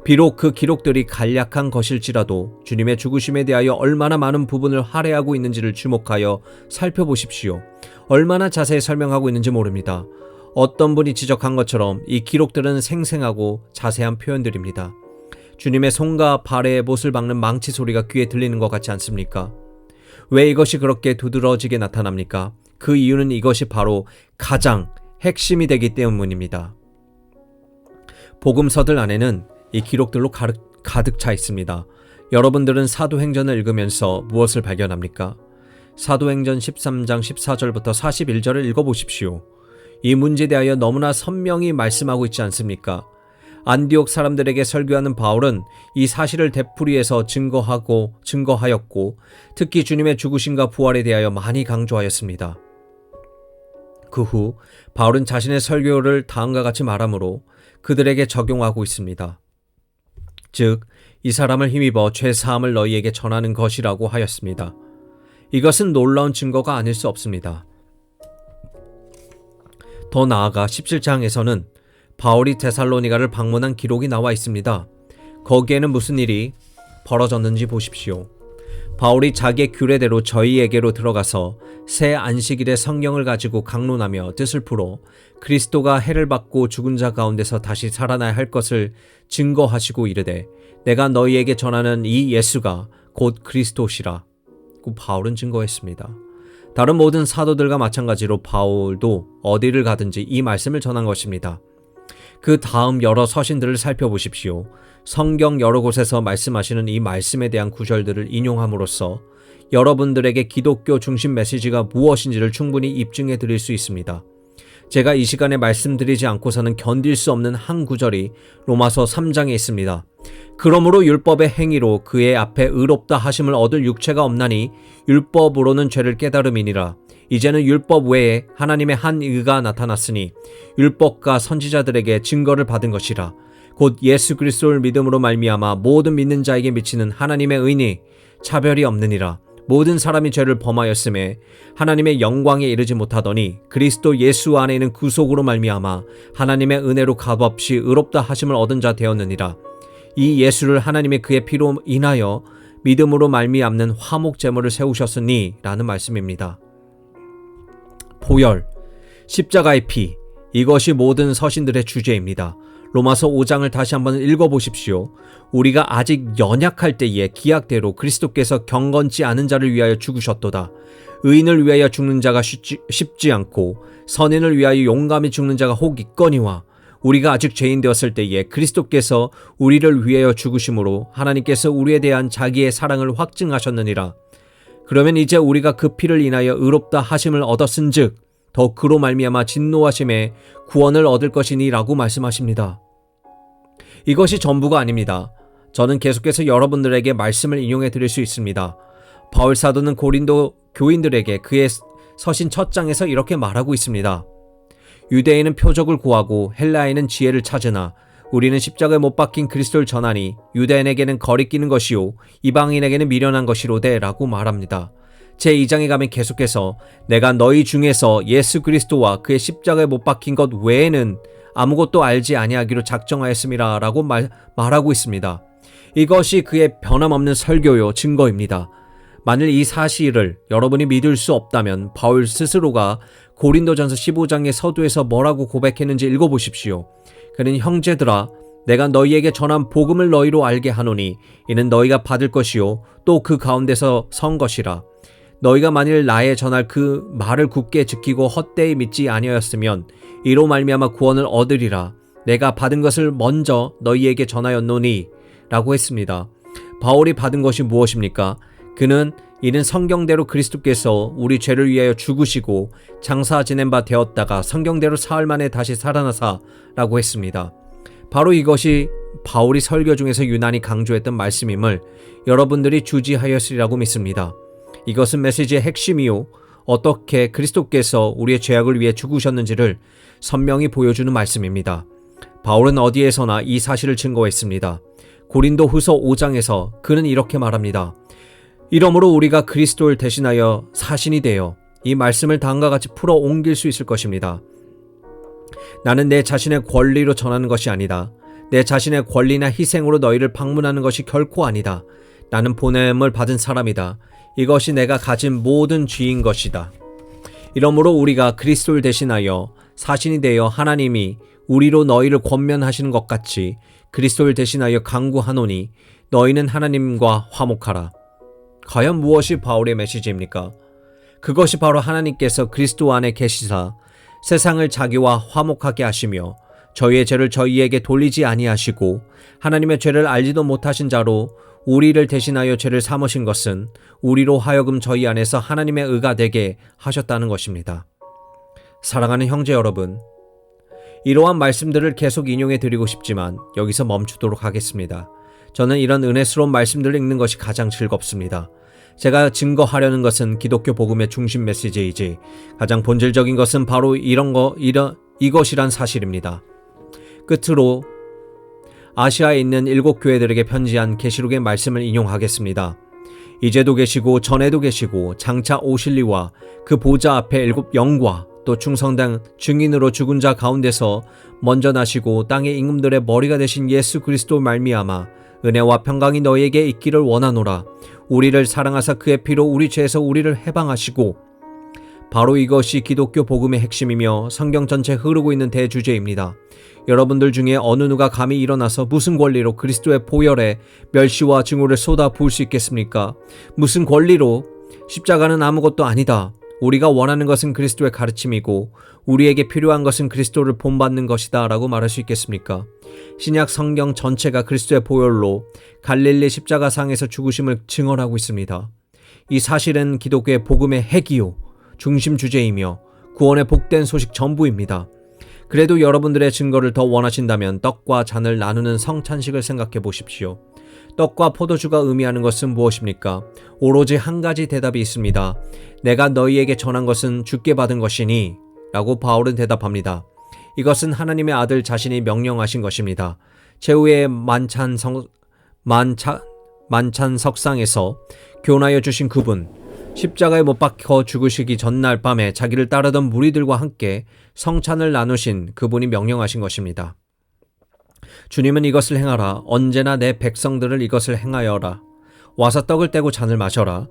비록 그 기록들이 간략한 것일지라도 주님의 죽으심에 대하여 얼마나 많은 부분을 할애하고 있는지를 주목하여 살펴보십시오. 얼마나 자세히 설명하고 있는지 모릅니다. 어떤 분이 지적한 것처럼 이 기록들은 생생하고 자세한 표현들입니다. 주님의 손과 발에 못을 박는 망치 소리가 귀에 들리는 것 같지 않습니까? 왜 이것이 그렇게 두드러지게 나타납니까? 그 이유는 이것이 바로 가장 핵심이 되기 때문입니다. 복음서들 안에는 이 기록들로 가득 차 있습니다. 여러분들은 사도행전을 읽으면서 무엇을 발견합니까? 사도행전 13장 14절부터 41절을 읽어보십시오. 이 문제에 대하여 너무나 선명히 말씀하고 있지 않습니까? 안디옥 사람들에게 설교하는 바울은 이 사실을 되풀이해서 증거하였고 특히 주님의 죽으심과 부활에 대하여 많이 강조하였습니다. 그 후 바울은 자신의 설교를 다음과 같이 말하므로 그들에게 적용하고 있습니다. 즉, 이 사람을 힘입어 죄 사함을 너희에게 전하는 것이라고 하였습니다. 이것은 놀라운 증거가 아닐 수 없습니다. 더 나아가 17장에서는 바울이 데살로니가를 방문한 기록이 나와 있습니다. 거기에는 무슨 일이 벌어졌는지 보십시오. 바울이 자기의 규례대로 저희에게로 들어가서 새 안식일에 성경을 가지고 강론하며 뜻을 풀어 그리스도가 해를 받고 죽은 자 가운데서 다시 살아나야 할 것을 증거하시고 이르되 내가 너희에게 전하는 이 예수가 곧 그리스도시라. 고 바울은 증거했습니다. 다른 모든 사도들과 마찬가지로 바울도 어디를 가든지 이 말씀을 전한 것입니다. 그 다음 여러 서신들을 살펴보십시오. 성경 여러 곳에서 말씀하시는 이 말씀에 대한 구절들을 인용함으로써 여러분들에게 기독교 중심 메시지가 무엇인지를 충분히 입증해 드릴 수 있습니다. 제가 이 시간에 말씀드리지 않고서는 견딜 수 없는 한 구절이 로마서 3장에 있습니다. 그러므로 율법의 행위로 그의 앞에 의롭다 하심을 얻을 육체가 없나니 율법으로는 죄를 깨달음이니라. 이제는 율법 외에 하나님의 한 의가 나타났으니 율법과 선지자들에게 증거를 받은 것이라. 곧 예수 그리스도를 믿음으로 말미암아 모든 믿는 자에게 미치는 하나님의 의니 차별이 없느니라. 모든 사람이 죄를 범하였음에 하나님의 영광에 이르지 못하더니 그리스도 예수 안에 있는 구속으로 말미암아 하나님의 은혜로 값없이 의롭다 하심을 얻은 자 되었느니라. 이 예수를 하나님의 그의 피로 인하여 믿음으로 말미암는 화목 제물을 세우셨으니 라는 말씀입니다. 보혈, 십자가의 피, 이것이 모든 서신들의 주제입니다. 로마서 5장을 다시 한번 읽어보십시오. 우리가 아직 연약할 때에 기약대로 그리스도께서 경건치 않은 자를 위하여 죽으셨도다. 의인을 위하여 죽는 자가 쉽지 않고 선인을 위하여 용감히 죽는 자가 혹 있거니와 우리가 아직 죄인 되었을 때에 그리스도께서 우리를 위하여 죽으심으로 하나님께서 우리에 대한 자기의 사랑을 확증하셨느니라. 그러면 이제 우리가 그 피를 인하여 의롭다 하심을 얻었은즉 더 그로 말미암아 진노하심에 구원을 얻을 것이니 라고 말씀하십니다. 이것이 전부가 아닙니다. 저는 계속해서 여러분들에게 말씀을 인용해 드릴 수 있습니다. 바울 사도는 고린도 교인들에게 그의 서신 첫 장에서 이렇게 말하고 있습니다. 유대인은 표적을 구하고 헬라인은 지혜를 찾으나 우리는 십자가에 못 박힌 그리스도를 전하니 유대인에게는 거리끼는 것이요 이방인에게는 미련한 것이로되 라고 말합니다. 제2장에 가면 계속해서 내가 너희 중에서 예수 그리스도와 그의 십자가에 못 박힌 것 외에는 아무것도 알지 아니하기로 작정하였음이라 라고 말하고 있습니다. 이것이 그의 변함없는 설교요 증거입니다. 만일 이 사실을 여러분이 믿을 수 없다면 바울 스스로가 고린도전서 15장의 서두에서 뭐라고 고백했는지 읽어보십시오. 그는 형제들아 내가 너희에게 전한 복음을 너희로 알게 하노니 이는 너희가 받을 것이요 또 그 가운데서 선 것이라. 너희가 만일 나의 전할 그 말을 굳게 지키고 헛되이 믿지 아니하였으면 이로 말미암아 구원을 얻으리라. 내가 받은 것을 먼저 너희에게 전하였노니 라고 했습니다. 바울이 받은 것이 무엇입니까? 그는 이는 성경대로 그리스도께서 우리 죄를 위하여 죽으시고 장사 지낸 바 되었다가 성경대로 사흘 만에 다시 살아나사 라고 했습니다. 바로 이것이 바울이 설교 중에서 유난히 강조했던 말씀임을 여러분들이 주지하였으리라고 믿습니다. 이것은 메시지의 핵심이요 어떻게 그리스도께서 우리의 죄악을 위해 죽으셨는지를 선명히 보여주는 말씀입니다. 바울은 어디에서나 이 사실을 증거했습니다. 고린도 후서 5장에서 그는 이렇게 말합니다. 이러므로 우리가 그리스도를 대신하여 사신이 되어 이 말씀을 다음과 같이 풀어 옮길 수 있을 것입니다. 나는 내 자신의 권리로 전하는 것이 아니다. 내 자신의 권리나 희생으로 너희를 방문하는 것이 결코 아니다. 나는 보냄을 받은 사람이다. 이것이 내가 가진 모든 쥐인 것이다. 이러므로 우리가 그리스도를 대신하여 사신이 되어 하나님이 우리로 너희를 권면하시는 것 같이 그리스도를 대신하여 간구하노니 너희는 하나님과 화목하라. 과연 무엇이 바울의 메시지입니까? 그것이 바로 하나님께서 그리스도 안에 계시사 세상을 자기와 화목하게 하시며 저희의 죄를 저희에게 돌리지 아니하시고 하나님의 죄를 알지도 못하신 자로 우리를 대신하여 죄를 삼으신 것은 우리로 하여금 저희 안에서 하나님의 의가 되게 하셨다는 것입니다. 사랑하는 형제 여러분, 이러한 말씀들을 계속 인용해 드리고 싶지만 여기서 멈추도록 하겠습니다. 저는 이런 은혜스러운 말씀들을 읽는 것이 가장 즐겁습니다. 제가 증거하려는 것은 기독교 복음의 중심 메시지이지 가장 본질적인 것은 바로 이것이란 사실입니다. 끝으로 아시아에 있는 7교회들에게 편지한 계시록의 말씀을 인용하겠습니다. 이제도 계시고 전에도 계시고 장차 오실 이와 그 보좌 앞에 7 영과 또 충성된 증인으로 죽은 자 가운데서 먼저 나시고 땅의 임금들의 머리가 되신 예수 그리스도 말미암아 은혜와 평강이 너희에게 있기를 원하노라. 우리를 사랑하사 그의 피로 우리 죄에서 우리를 해방하시고. 바로 이것이 기독교 복음의 핵심이며 성경 전체에 흐르고 있는 대주제입니다. 여러분들 중에 어느 누가 감히 일어나서 무슨 권리로 그리스도의 보혈에 멸시와 증오를 쏟아 부을 수 있겠습니까? 무슨 권리로 십자가는 아무것도 아니다. 우리가 원하는 것은 그리스도의 가르침이고 우리에게 필요한 것은 그리스도를 본받는 것이다 라고 말할 수 있겠습니까? 신약 성경 전체가 그리스도의 보혈로 갈릴리 십자가상에서 죽으심을 증언하고 있습니다. 이 사실은 기독교의 복음의 핵이요 중심 주제이며 구원의 복된 소식 전부입니다. 그래도 여러분들의 증거를 더 원하신다면 떡과 잔을 나누는 성찬식을 생각해 보십시오. 떡과 포도주가 의미하는 것은 무엇입니까? 오로지 한 가지 대답이 있습니다. 내가 너희에게 전한 것은 주께 받은 것이니 라고 바울은 대답합니다. 이것은 하나님의 아들 자신이 명령하신 것입니다. 최후의 만찬석상에서 교훈하여 주신 그분, 십자가에 못 박혀 죽으시기 전날 밤에 자기를 따르던 무리들과 함께 성찬을 나누신 그분이 명령하신 것입니다. 주님은 이것을 행하라. 언제나 내 백성들을 이것을 행하여라. 와서 떡을 떼고 잔을 마셔라.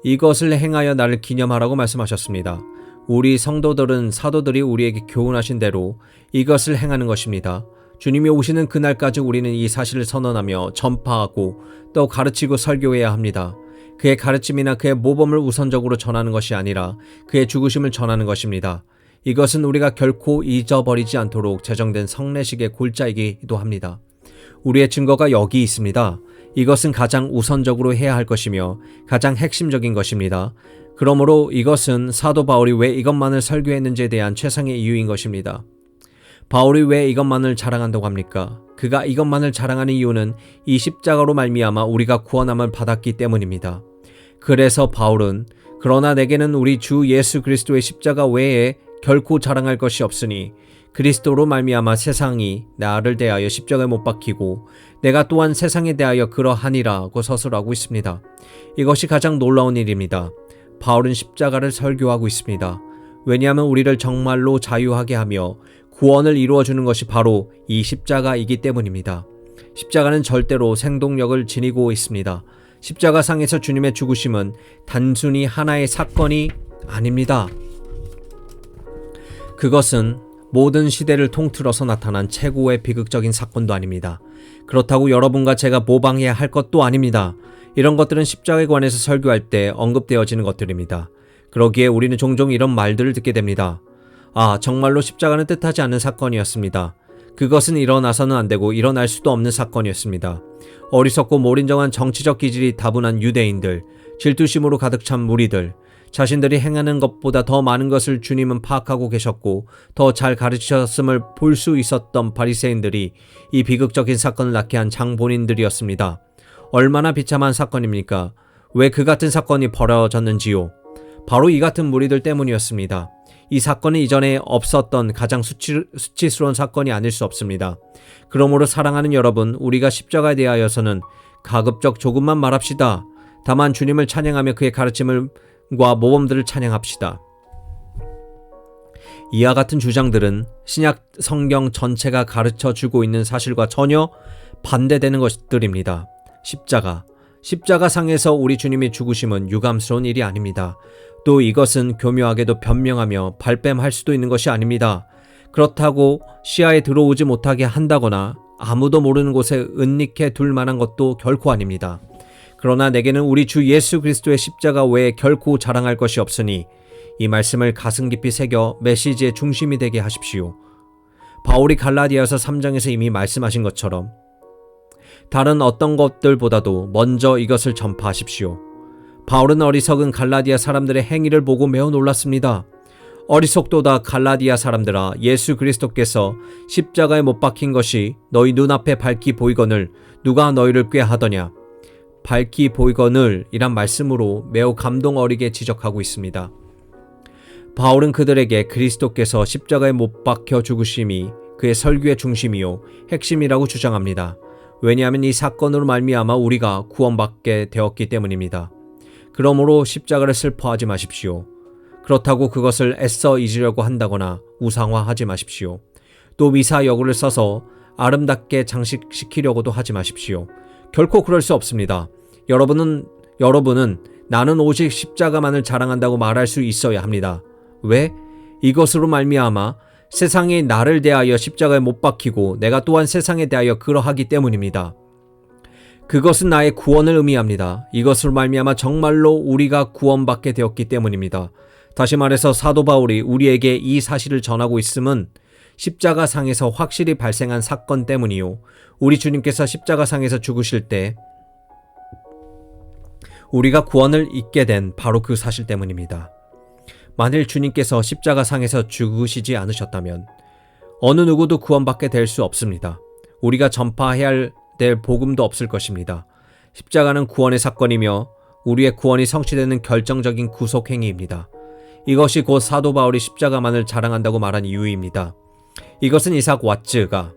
이것을 행하여 나를 기념하라고 말씀하셨습니다. 우리 성도들은 사도들이 우리에게 교훈하신 대로 이것을 행하는 것입니다. 주님이 오시는 그날까지 우리는 이 사실을 선언하며 전파하고 또 가르치고 설교해야 합니다. 그의 가르침이나 그의 모범을 우선적으로 전하는 것이 아니라 그의 죽으심을 전하는 것입니다. 이것은 우리가 결코 잊어버리지 않도록 제정된 성례식의 골자이기도 합니다. 우리의 증거가 여기 있습니다. 이것은 가장 우선적으로 해야 할 것이며 가장 핵심적인 것입니다. 그러므로 이것은 사도 바울이 왜 이것만을 설교했는지에 대한 최상의 이유인 것입니다. 바울이 왜 이것만을 자랑한다고 합니까? 그가 이것만을 자랑하는 이유는 이 십자가로 말미암아 우리가 구원함을 받았기 때문입니다. 그래서 바울은 그러나 내게는 우리 주 예수 그리스도의 십자가 외에 결코 자랑할 것이 없으니 그리스도로 말미암아 세상이 나를 대하여 십자가에 못 박히고 내가 또한 세상에 대하여 그러하니라고 서술하고 있습니다. 이것이 가장 놀라운 일입니다. 바울은 십자가를 설교하고 있습니다. 왜냐하면 우리를 정말로 자유하게 하며 구원을 이루어주는 것이 바로 이 십자가이기 때문입니다. 십자가는 절대로 생동력을 지니고 있습니다. 십자가상에서 주님의 죽으심은 단순히 하나의 사건이 아닙니다. 그것은 모든 시대를 통틀어서 나타난 최고의 비극적인 사건도 아닙니다. 그렇다고 여러분과 제가 모방해야 할 것도 아닙니다. 이런 것들은 십자가에 관해서 설교할 때 언급되어지는 것들입니다. 그러기에 우리는 종종 이런 말들을 듣게 됩니다. 아, 정말로 십자가는 뜻하지 않는 사건이었습니다. 그것은 일어나서는 안 되고 일어날 수도 없는 사건이었습니다. 어리석고 몰인정한 정치적 기질이 다분한 유대인들, 질투심으로 가득 찬 무리들, 자신들이 행하는 것보다 더 많은 것을 주님은 파악하고 계셨고 더 잘 가르치셨음을 볼 수 있었던 바리새인들이 이 비극적인 사건을 낳게 한 장본인들이었습니다. 얼마나 비참한 사건입니까? 왜 그 같은 사건이 벌어졌는지요? 바로 이 같은 무리들 때문이었습니다. 이 사건은 이전에 없었던 가장 수치스러운 사건이 아닐 수 없습니다. 그러므로 사랑하는 여러분, 우리가 십자가에 대하여서는 가급적 조금만 말합시다. 다만 주님을 찬양하며 그의 가르침과 모범들을 찬양합시다. 이와 같은 주장들은 신약 성경 전체가 가르쳐주고 있는 사실과 전혀 반대되는 것들입니다. 십자가상에서 우리 주님이 죽으심은 유감스러운 일이 아닙니다. 또 이것은 교묘하게도 변명하며 발뺌할 수도 있는 것이 아닙니다. 그렇다고 시야에 들어오지 못하게 한다거나 아무도 모르는 곳에 은닉해 둘 만한 것도 결코 아닙니다. 그러나 내게는 우리 주 예수 그리스도의 십자가 외에 결코 자랑할 것이 없으니 이 말씀을 가슴 깊이 새겨 메시지의 중심이 되게 하십시오. 바울이 갈라디아서 3장에서 이미 말씀하신 것처럼 다른 어떤 것들보다도 먼저 이것을 전파하십시오. 바울은 어리석은 갈라디아 사람들의 행위를 보고 매우 놀랐습니다. 어리석도다 갈라디아 사람들아, 예수 그리스도께서 십자가에 못 박힌 것이 너희 눈앞에 밝히 보이거늘 누가 너희를 꾀하더냐. 밝히 보이거늘 이란 말씀으로 매우 감동 어리게 지적하고 있습니다. 바울은 그들에게 그리스도께서 십자가에 못 박혀 죽으심이 그의 설교의 중심이요 핵심이라고 주장합니다. 왜냐하면 이 사건으로 말미암아 우리가 구원받게 되었기 때문입니다. 그러므로 십자가를 슬퍼하지 마십시오. 그렇다고 그것을 애써 잊으려고 한다거나 우상화하지 마십시오. 또 미사여구를 써서 아름답게 장식시키려고도 하지 마십시오. 결코 그럴 수 없습니다. 여러분은 나는 오직 십자가만을 자랑한다고 말할 수 있어야 합니다. 왜? 이것으로 말미암아 세상이 나를 대하여 십자가에 못 박히고 내가 또한 세상에 대하여 그러하기 때문입니다. 그것은 나의 구원을 의미합니다. 이것으로 말미암아 정말로 우리가 구원받게 되었기 때문입니다. 다시 말해서 사도 바울이 우리에게 이 사실을 전하고 있음은 십자가상에서 확실히 발생한 사건 때문이요. 우리 주님께서 십자가상에서 죽으실 때 우리가 구원을 잊게 된 바로 그 사실 때문입니다. 만일 주님께서 십자가상에서 죽으시지 않으셨다면 어느 누구도 구원받게 될 수 없습니다. 우리가 전파해야 될 복음도 없을 것입니다. 십자가는 구원의 사건이며 우리의 구원이 성취되는 결정적인 구속행위입니다. 이것이 곧 사도 바울이 십자가만을 자랑한다고 말한 이유입니다. 이것은 이삭 왓츠가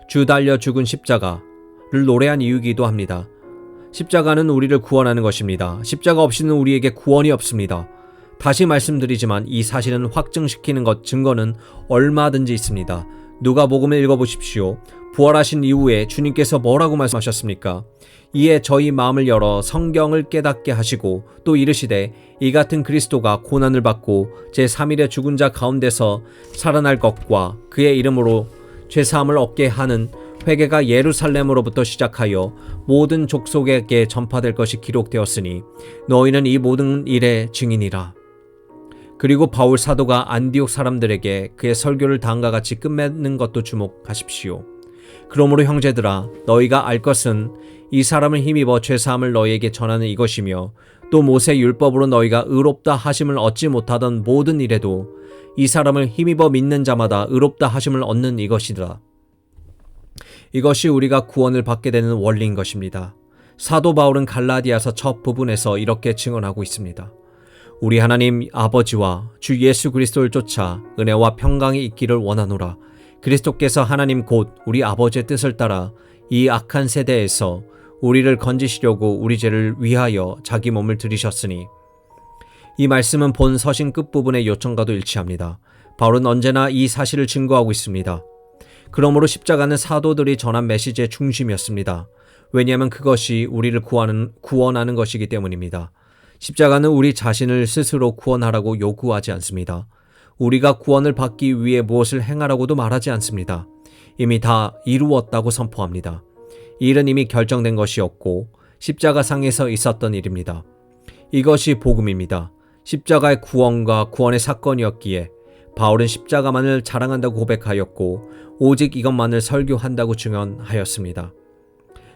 주 달려 죽은 십자가를 노래한 이유이기도 합니다. 십자가는 우리를 구원하는 것입니다. 십자가 없이는 우리에게 구원이 없습니다. 다시 말씀드리지만 이 사실은 확증시키는 증거는 얼마든지 있습니다. 누가복음을 읽어보십시오. 부활하신 이후에 주님께서 뭐라고 말씀하셨습니까? 이에 저희 마음을 열어 성경을 깨닫게 하시고 또 이르시되 이 같은 그리스도가 고난을 받고 제3일에 죽은 자 가운데서 살아날 것과 그의 이름으로 죄사함을 얻게 하는 회개가 예루살렘으로부터 시작하여 모든 족속에게 전파될 것이 기록되었으니 너희는 이 모든 일의 증인이라. 그리고 바울 사도가 안디옥 사람들에게 그의 설교를 다음과 같이 끝맺는 것도 주목하십시오. 그러므로 형제들아 너희가 알 것은 이 사람을 힘입어 죄사함을 너희에게 전하는 이것이며 또 모세 율법으로 너희가 의롭다 하심을 얻지 못하던 모든 일에도 이 사람을 힘입어 믿는 자마다 의롭다 하심을 얻는 이것이다. 이것이 우리가 구원을 받게 되는 원리인 것입니다. 사도 바울은 갈라디아서 첫 부분에서 이렇게 증언하고 있습니다. 우리 하나님 아버지와 주 예수 그리스도를 쫓아 은혜와 평강이 있기를 원하노라. 그리스도께서 하나님 곧 우리 아버지의 뜻을 따라 이 악한 세대에서 우리를 건지시려고 우리 죄를 위하여 자기 몸을 들이셨으니. 이 말씀은 본 서신 끝부분의 요청과도 일치합니다. 바울은 언제나 이 사실을 증거하고 있습니다. 그러므로 십자가는 사도들이 전한 메시지의 중심이었습니다. 왜냐하면 그것이 우리를 구원하는 것이기 때문입니다. 십자가는 우리 자신을 스스로 구원하라고 요구하지 않습니다. 우리가 구원을 받기 위해 무엇을 행하라고도 말하지 않습니다. 이미 다 이루었다고 선포합니다. 이 일은 이미 결정된 것이었고 십자가상에서 있었던 일입니다. 이것이 복음입니다. 십자가의 구원과 구원의 사건이었기에 바울은 십자가만을 자랑한다고 고백하였고 오직 이것만을 설교한다고 증언하였습니다.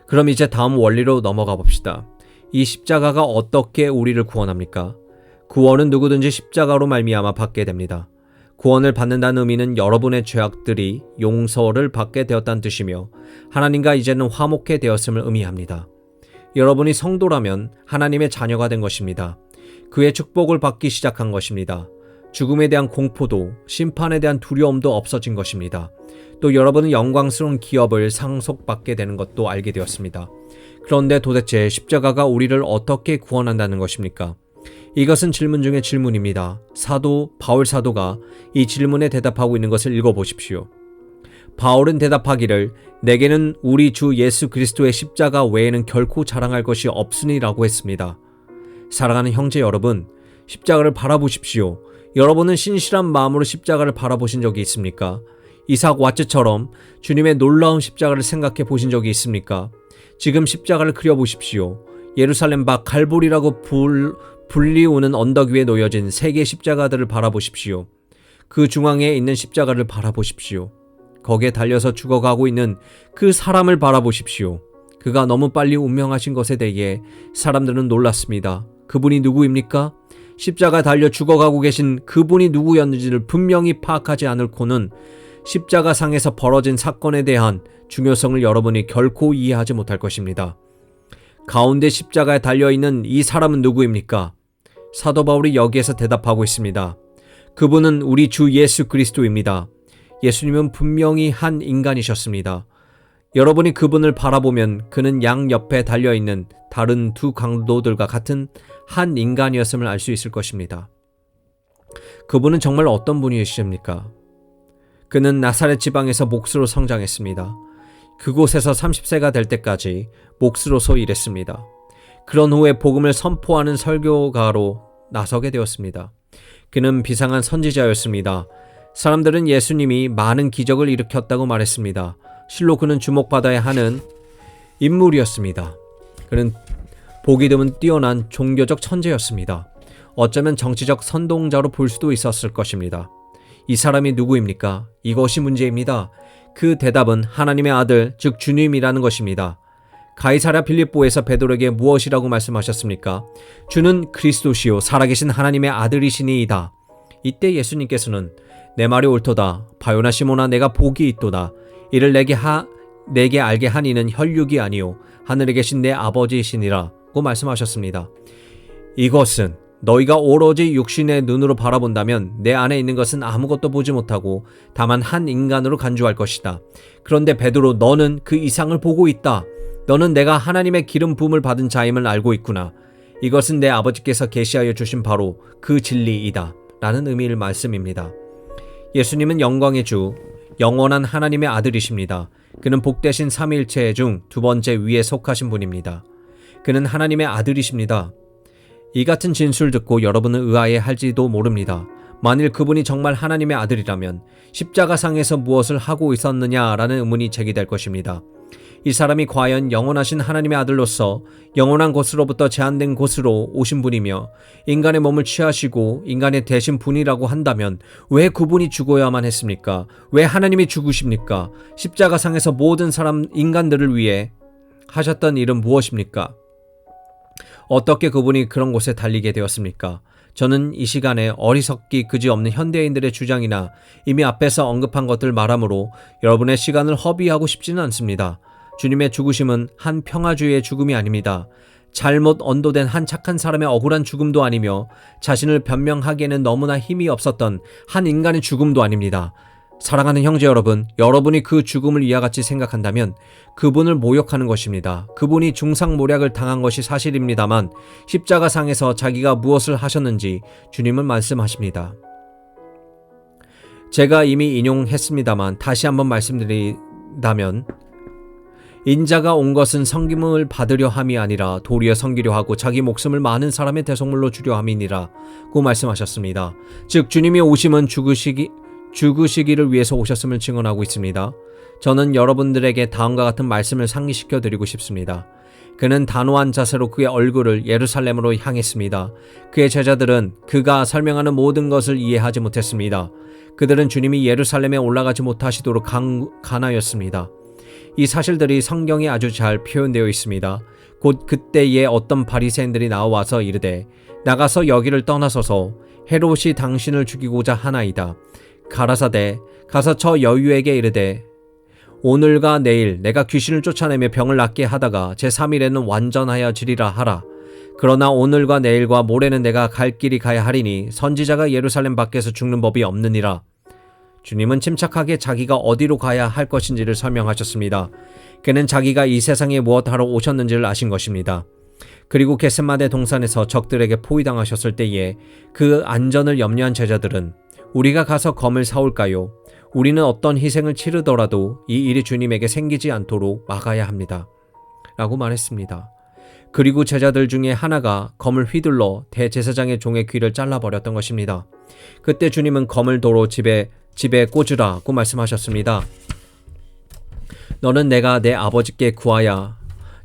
그럼 이제 다음 원리로 넘어가 봅시다. 이 십자가가 어떻게 우리를 구원합니까? 구원은 누구든지 십자가로 말미암아 받게 됩니다. 구원을 받는다는 의미는 여러분의 죄악들이 용서를 받게 되었다는 뜻이며 하나님과 이제는 화목해 되었음을 의미합니다. 여러분이 성도라면 하나님의 자녀가 된 것입니다. 그의 축복을 받기 시작한 것입니다. 죽음에 대한 공포도 심판에 대한 두려움도 없어진 것입니다. 또 여러분은 영광스러운 기업을 상속받게 되는 것도 알게 되었습니다. 그런데 도대체 십자가가 우리를 어떻게 구원한다는 것입니까? 이것은 질문 중의 질문입니다. 바울 사도가 이 질문에 대답하고 있는 것을 읽어보십시오. 바울은 대답하기를 내게는 우리 주 예수 그리스도의 십자가 외에는 결코 자랑할 것이 없으니라고 했습니다. 사랑하는 형제 여러분, 십자가를 바라보십시오. 여러분은 신실한 마음으로 십자가를 바라보신 적이 있습니까? 이삭 왓츠처럼 주님의 놀라운 십자가를 생각해 보신 적이 있습니까? 지금 십자가를 그려보십시오. 예루살렘 밖 갈보리라고 불리우는 언덕 위에 놓여진 세 개의 십자가들을 바라보십시오. 그 중앙에 있는 십자가를 바라보십시오. 거기에 달려서 죽어가고 있는 그 사람을 바라보십시오. 그가 너무 빨리 운명하신 것에 대해 사람들은 놀랐습니다. 그분이 누구입니까? 십자가 달려 죽어가고 계신 그분이 누구였는지를 분명히 파악하지 않을코는 십자가상에서 벌어진 사건에 대한 중요성을 여러분이 결코 이해하지 못할 것입니다. 가운데 십자가에 달려있는 이 사람은 누구입니까? 사도 바울이 여기에서 대답하고 있습니다. 그분은 우리 주 예수 그리스도입니다. 예수님은 분명히 한 인간이셨습니다. 여러분이 그분을 바라보면 그는 양 옆에 달려있는 다른 두 강도들과 같은 한 인간이었음을 알 수 있을 것입니다. 그분은 정말 어떤 분이십니까? 그는 나사렛 지방에서 목수로 성장했습니다. 그곳에서 30세가 될 때까지 목수로서 일했습니다. 그런 후에 복음을 선포하는 설교가로 나서게 되었습니다. 그는 비상한 선지자였습니다. 사람들은 예수님이 많은 기적을 일으켰다고 말했습니다. 실로 그는 주목받아야 하는 인물이었습니다. 그는 보기 드문 뛰어난 종교적 천재였습니다. 어쩌면 정치적 선동자로 볼 수도 있었을 것입니다. 이 사람이 누구입니까? 이것이 문제입니다. 그 대답은 하나님의 아들, 즉 주님이라는 것입니다. 가이사랴 빌립보에서 베드로에게 무엇이라고 말씀하셨습니까? 주는 그리스도시요 살아계신 하나님의 아들이시니이다. 이때 예수님께서는 내 말이 옳도다. 바요나 시몬아 내가 복이 있도다. 이를 내게 알게 한 이는 혈육이 아니요 하늘에 계신 내 아버지이시니라고 말씀하셨습니다. 이것은 너희가 오로지 육신의 눈으로 바라본다면 내 안에 있는 것은 아무것도 보지 못하고 다만 한 인간으로 간주할 것이다. 그런데 베드로 너는 그 이상을 보고 있다. 너는 내가 하나님의 기름 부음을 받은 자임을 알고 있구나. 이것은 내 아버지께서 계시하여 주신 바로 그 진리이다. 라는 의미의 말씀입니다. 예수님은 영광의 주, 영원한 하나님의 아들이십니다. 그는 복되신 삼위일체 중 두 번째 위에 속하신 분입니다. 그는 하나님의 아들이십니다. 이 같은 진술 듣고 여러분은 의아해 할지도 모릅니다. 만일 그분이 정말 하나님의 아들이라면 십자가상에서 무엇을 하고 있었느냐라는 의문이 제기될 것입니다. 이 사람이 과연 영원하신 하나님의 아들로서 영원한 곳으로부터 제한된 곳으로 오신 분이며 인간의 몸을 취하시고 인간의 대신 분이라고 한다면 왜 그분이 죽어야만 했습니까? 왜 하나님이 죽으십니까? 십자가상에서 모든 인간들을 위해 하셨던 일은 무엇입니까? 어떻게 그분이 그런 곳에 달리게 되었습니까? 저는 이 시간에 어리석기 그지없는 현대인들의 주장이나 이미 앞에서 언급한 것들 말함으로 여러분의 시간을 허비하고 싶지는 않습니다. 주님의 죽으심은 한 평화주의의 죽음이 아닙니다. 잘못 언도된 한 착한 사람의 억울한 죽음도 아니며 자신을 변명하기에는 너무나 힘이 없었던 한 인간의 죽음도 아닙니다. 사랑하는 형제 여러분, 여러분이 그 죽음을 이와 같이 생각한다면 그분을 모욕하는 것입니다. 그분이 중상모략을 당한 것이 사실입니다만 십자가상에서 자기가 무엇을 하셨는지 주님은 말씀하십니다. 제가 이미 인용했습니다만 다시 한번 말씀드리다면 인자가 온 것은 섬김을 받으려 함이 아니라 도리어 섬기려 하고 자기 목숨을 많은 사람의 대속물로 주려 함이니라고 말씀하셨습니다. 즉 주님의 오심은 죽으시기를 위해서 오셨음을 증언하고 있습니다. 저는 여러분들에게 다음과 같은 말씀을 상기시켜 드리고 싶습니다. 그는 단호한 자세로 그의 얼굴을 예루살렘으로 향했습니다. 그의 제자들은 그가 설명하는 모든 것을 이해하지 못했습니다. 그들은 주님이 예루살렘에 올라가지 못하시도록 간하였습니다. 이 사실들이 성경에 아주 잘 표현되어 있습니다. 곧 그때에 어떤 바리새인들이 나와서 이르되 나가서 여기를 떠나서서 헤롯이 당신을 죽이고자 하나이다. 가라사대 가서 저 여유에게 이르되 오늘과 내일 내가 귀신을 쫓아내며 병을 낫게 하다가 제3일에는 완전하여 지리라 하라. 그러나 오늘과 내일과 모레는 내가 갈 길이 가야 하리니 선지자가 예루살렘 밖에서 죽는 법이 없느니라. 주님은 침착하게 자기가 어디로 가야 할 것인지를 설명하셨습니다. 그는 자기가 이 세상에 무엇하러 오셨는지를 아신 것입니다. 그리고 겟세마네 동산에서 적들에게 포위당하셨을 때에 그 안전을 염려한 제자들은 우리가 가서 검을 사올까요? 우리는 어떤 희생을 치르더라도 이 일이 주님에게 생기지 않도록 막아야 합니다. 라고 말했습니다. 그리고 제자들 중에 하나가 검을 휘둘러 대제사장의 종의 귀를 잘라버렸던 것입니다. 그때 주님은 검을 도로 집에 꽂으라고 말씀하셨습니다. 너는 내가 내 아버지께 구하야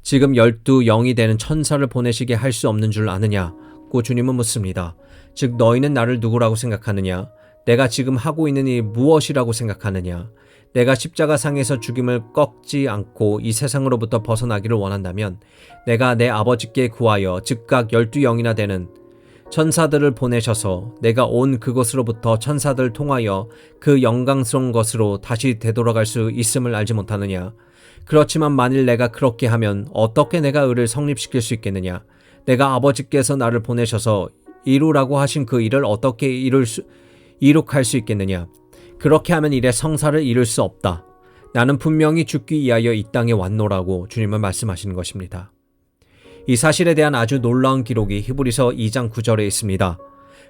지금 12 영이 되는 천사를 보내시게 할 수 없는 줄 아느냐고 주님은 묻습니다. 즉 너희는 나를 누구라고 생각하느냐? 내가 지금 하고 있는 일이 무엇이라고 생각하느냐? 내가 십자가상에서 죽임을 꺾지 않고 이 세상으로부터 벗어나기를 원한다면 내가 내 아버지께 구하여 즉각 12 영이나 되는 천사들을 보내셔서 내가 온 그곳으로부터 천사들을 통하여 그 영광스러운 것으로 다시 되돌아갈 수 있음을 알지 못하느냐? 그렇지만 만일 내가 그렇게 하면 어떻게 내가 의를 성립시킬 수 있겠느냐? 내가 아버지께서 나를 보내셔서 이루라고 하신 그 일을 어떻게 이룩할 수 있겠느냐? 그렇게 하면 이래 성사를 이룰 수 없다. 나는 분명히 죽기 위하여 이 땅에 왔노라고 주님은 말씀하시는 것입니다. 이 사실에 대한 아주 놀라운 기록이 히브리서 2장 9절에 있습니다.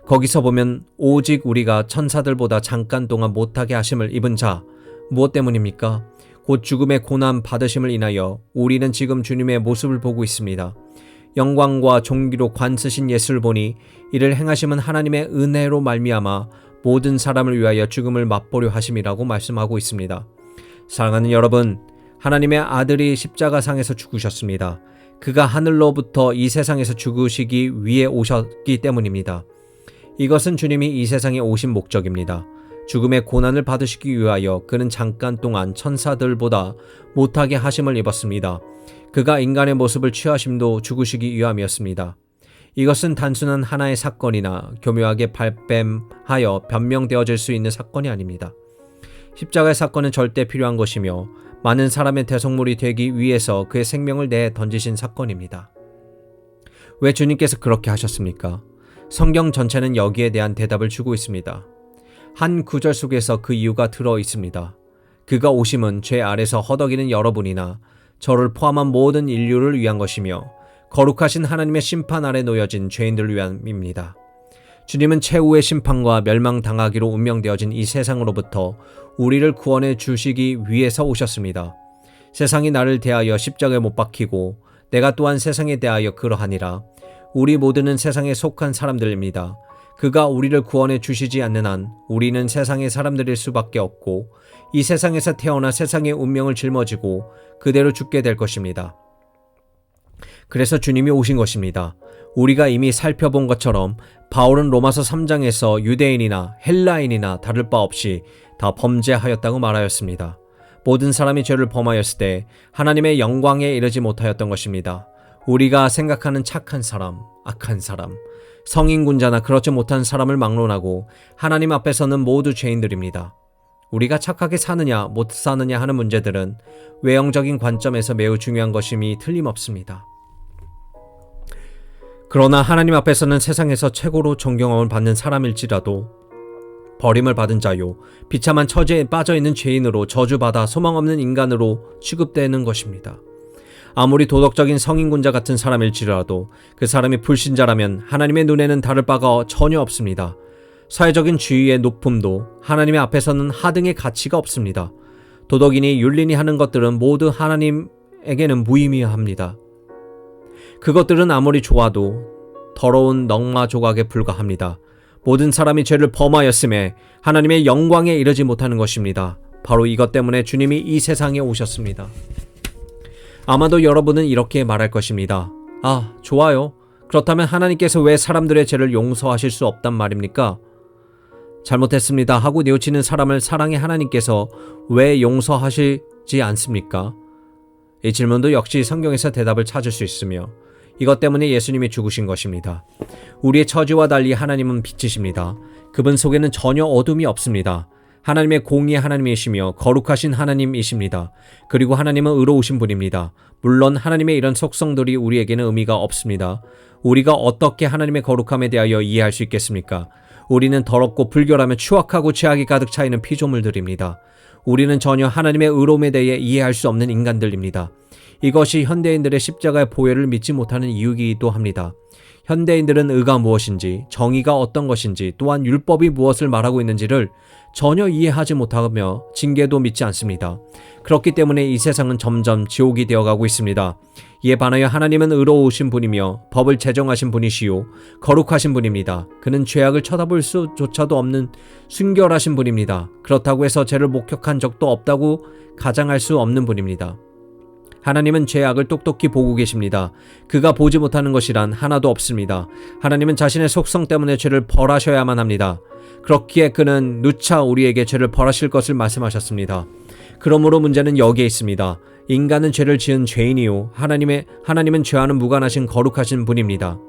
거기서 보면 오직 우리가 천사들보다 잠깐 동안 못하게 하심을 입은 자, 무엇 때문입니까? 곧 죽음의 고난 받으심을 인하여 우리는 지금 주님의 모습을 보고 있습니다. 영광과 존귀로 관쓰신 예수를 보니 이를 행하심은 하나님의 은혜로 말미암아 모든 사람을 위하여 죽음을 맛보려 하심이라고 말씀하고 있습니다. 사랑하는 여러분, 하나님의 아들이 십자가상에서 죽으셨습니다. 그가 하늘로부터 이 세상에서 죽으시기 위해 오셨기 때문입니다. 이것은 주님이 이 세상에 오신 목적입니다. 죽음의 고난을 받으시기 위하여 그는 잠깐 동안 천사들보다 못하게 하심을 입었습니다. 그가 인간의 모습을 취하심도 죽으시기 위함이었습니다. 이것은 단순한 하나의 사건이나 교묘하게 발뺌하여 변명되어질 수 있는 사건이 아닙니다. 십자가의 사건은 절대 필요한 것이며 많은 사람의 대속물이 되기 위해서 그의 생명을 내어 던지신 사건입니다. 왜 주님께서 그렇게 하셨습니까? 성경 전체는 여기에 대한 대답을 주고 있습니다. 한 구절 속에서 그 이유가 들어 있습니다. 그가 오심은 죄 아래서 허덕이는 여러분이나 저를 포함한 모든 인류를 위한 것이며 거룩하신 하나님의 심판 아래 놓여진 죄인들을 위함입니다. 주님은 최후의 심판과 멸망당하기로 운명되어진 이 세상으로부터 우리를 구원해 주시기 위해서 오셨습니다. 세상이 나를 대하여 십자가에 못 박히고 내가 또한 세상에 대하여 그러하니라. 우리 모두는 세상에 속한 사람들입니다. 그가 우리를 구원해 주시지 않는 한 우리는 세상의 사람들일 수밖에 없고 이 세상에서 태어나 세상의 운명을 짊어지고 그대로 죽게 될 것입니다. 그래서 주님이 오신 것입니다. 우리가 이미 살펴본 것처럼 바울은 로마서 3장에서 유대인이나 헬라인이나 다를 바 없이 다 범죄하였다고 말하였습니다. 모든 사람이 죄를 범하였을 때 하나님의 영광에 이르지 못하였던 것입니다. 우리가 생각하는 착한 사람, 악한 사람, 성인군자나 그렇지 못한 사람을 막론하고 하나님 앞에서는 모두 죄인들입니다. 우리가 착하게 사느냐 못 사느냐 하는 문제들은 외형적인 관점에서 매우 중요한 것임이 틀림없습니다. 그러나 하나님 앞에서는 세상에서 최고로 존경함을 받는 사람일지라도 버림을 받은 자요, 비참한 처지에 빠져있는 죄인으로 저주받아 소망 없는 인간으로 취급되는 것입니다. 아무리 도덕적인 성인군자 같은 사람일지라도 그 사람이 불신자라면 하나님의 눈에는 다를 바가 전혀 없습니다. 사회적인 지위의 높음도 하나님의 앞에서는 하등의 가치가 없습니다. 도덕인이 윤리니 하는 것들은 모두 하나님에게는 무의미합니다. 그것들은 아무리 좋아도 더러운 넝마 조각에 불과합니다. 모든 사람이 죄를 범하였음에 하나님의 영광에 이르지 못하는 것입니다. 바로 이것 때문에 주님이 이 세상에 오셨습니다. 아마도 여러분은 이렇게 말할 것입니다. 아, 좋아요. 그렇다면 하나님께서 왜 사람들의 죄를 용서하실 수 없단 말입니까? 잘못했습니다 하고 뉘우치는 사람을 사랑의 하나님께서 왜 용서하시지 않습니까? 이 질문도 역시 성경에서 대답을 찾을 수 있으며 이것 때문에 예수님이 죽으신 것입니다. 우리의 처지와 달리 하나님은 빛이십니다. 그분 속에는 전혀 어둠이 없습니다. 하나님의 공의의 하나님이시며 거룩하신 하나님이십니다. 그리고 하나님은 의로우신 분입니다. 물론 하나님의 이런 속성들이 우리에게는 의미가 없습니다. 우리가 어떻게 하나님의 거룩함에 대하여 이해할 수 있겠습니까? 우리는 더럽고 불결하며 추악하고 죄악이 가득 차 있는 피조물들입니다. 우리는 전혀 하나님의 의로움에 대해 이해할 수 없는 인간들입니다. 이것이 현대인들의 십자가의 보혈을 믿지 못하는 이유이기도 합니다. 현대인들은 의가 무엇인지, 정의가 어떤 것인지, 또한 율법이 무엇을 말하고 있는지를 전혀 이해하지 못하며 징계도 믿지 않습니다. 그렇기 때문에 이 세상은 점점 지옥이 되어가고 있습니다. 이에 반하여 하나님은 의로우신 분이며 법을 제정하신 분이시요 거룩하신 분입니다. 그는 죄악을 쳐다볼 수조차도 없는 순결하신 분입니다. 그렇다고 해서 죄를 목격한 적도 없다고 가장할 수 없는 분입니다. 하나님은 죄악을 똑똑히 보고 계십니다. 그가 보지 못하는 것이란 하나도 없습니다. 하나님은 자신의 속성 때문에 죄를 벌하셔야만 합니다. 그렇기에 그는 누차 우리에게 죄를 벌하실 것을 말씀하셨습니다. 그러므로 문제는 여기에 있습니다. 인간은 죄를 지은 죄인이요 하나님은 죄와는 무관하신 거룩하신 분입니다.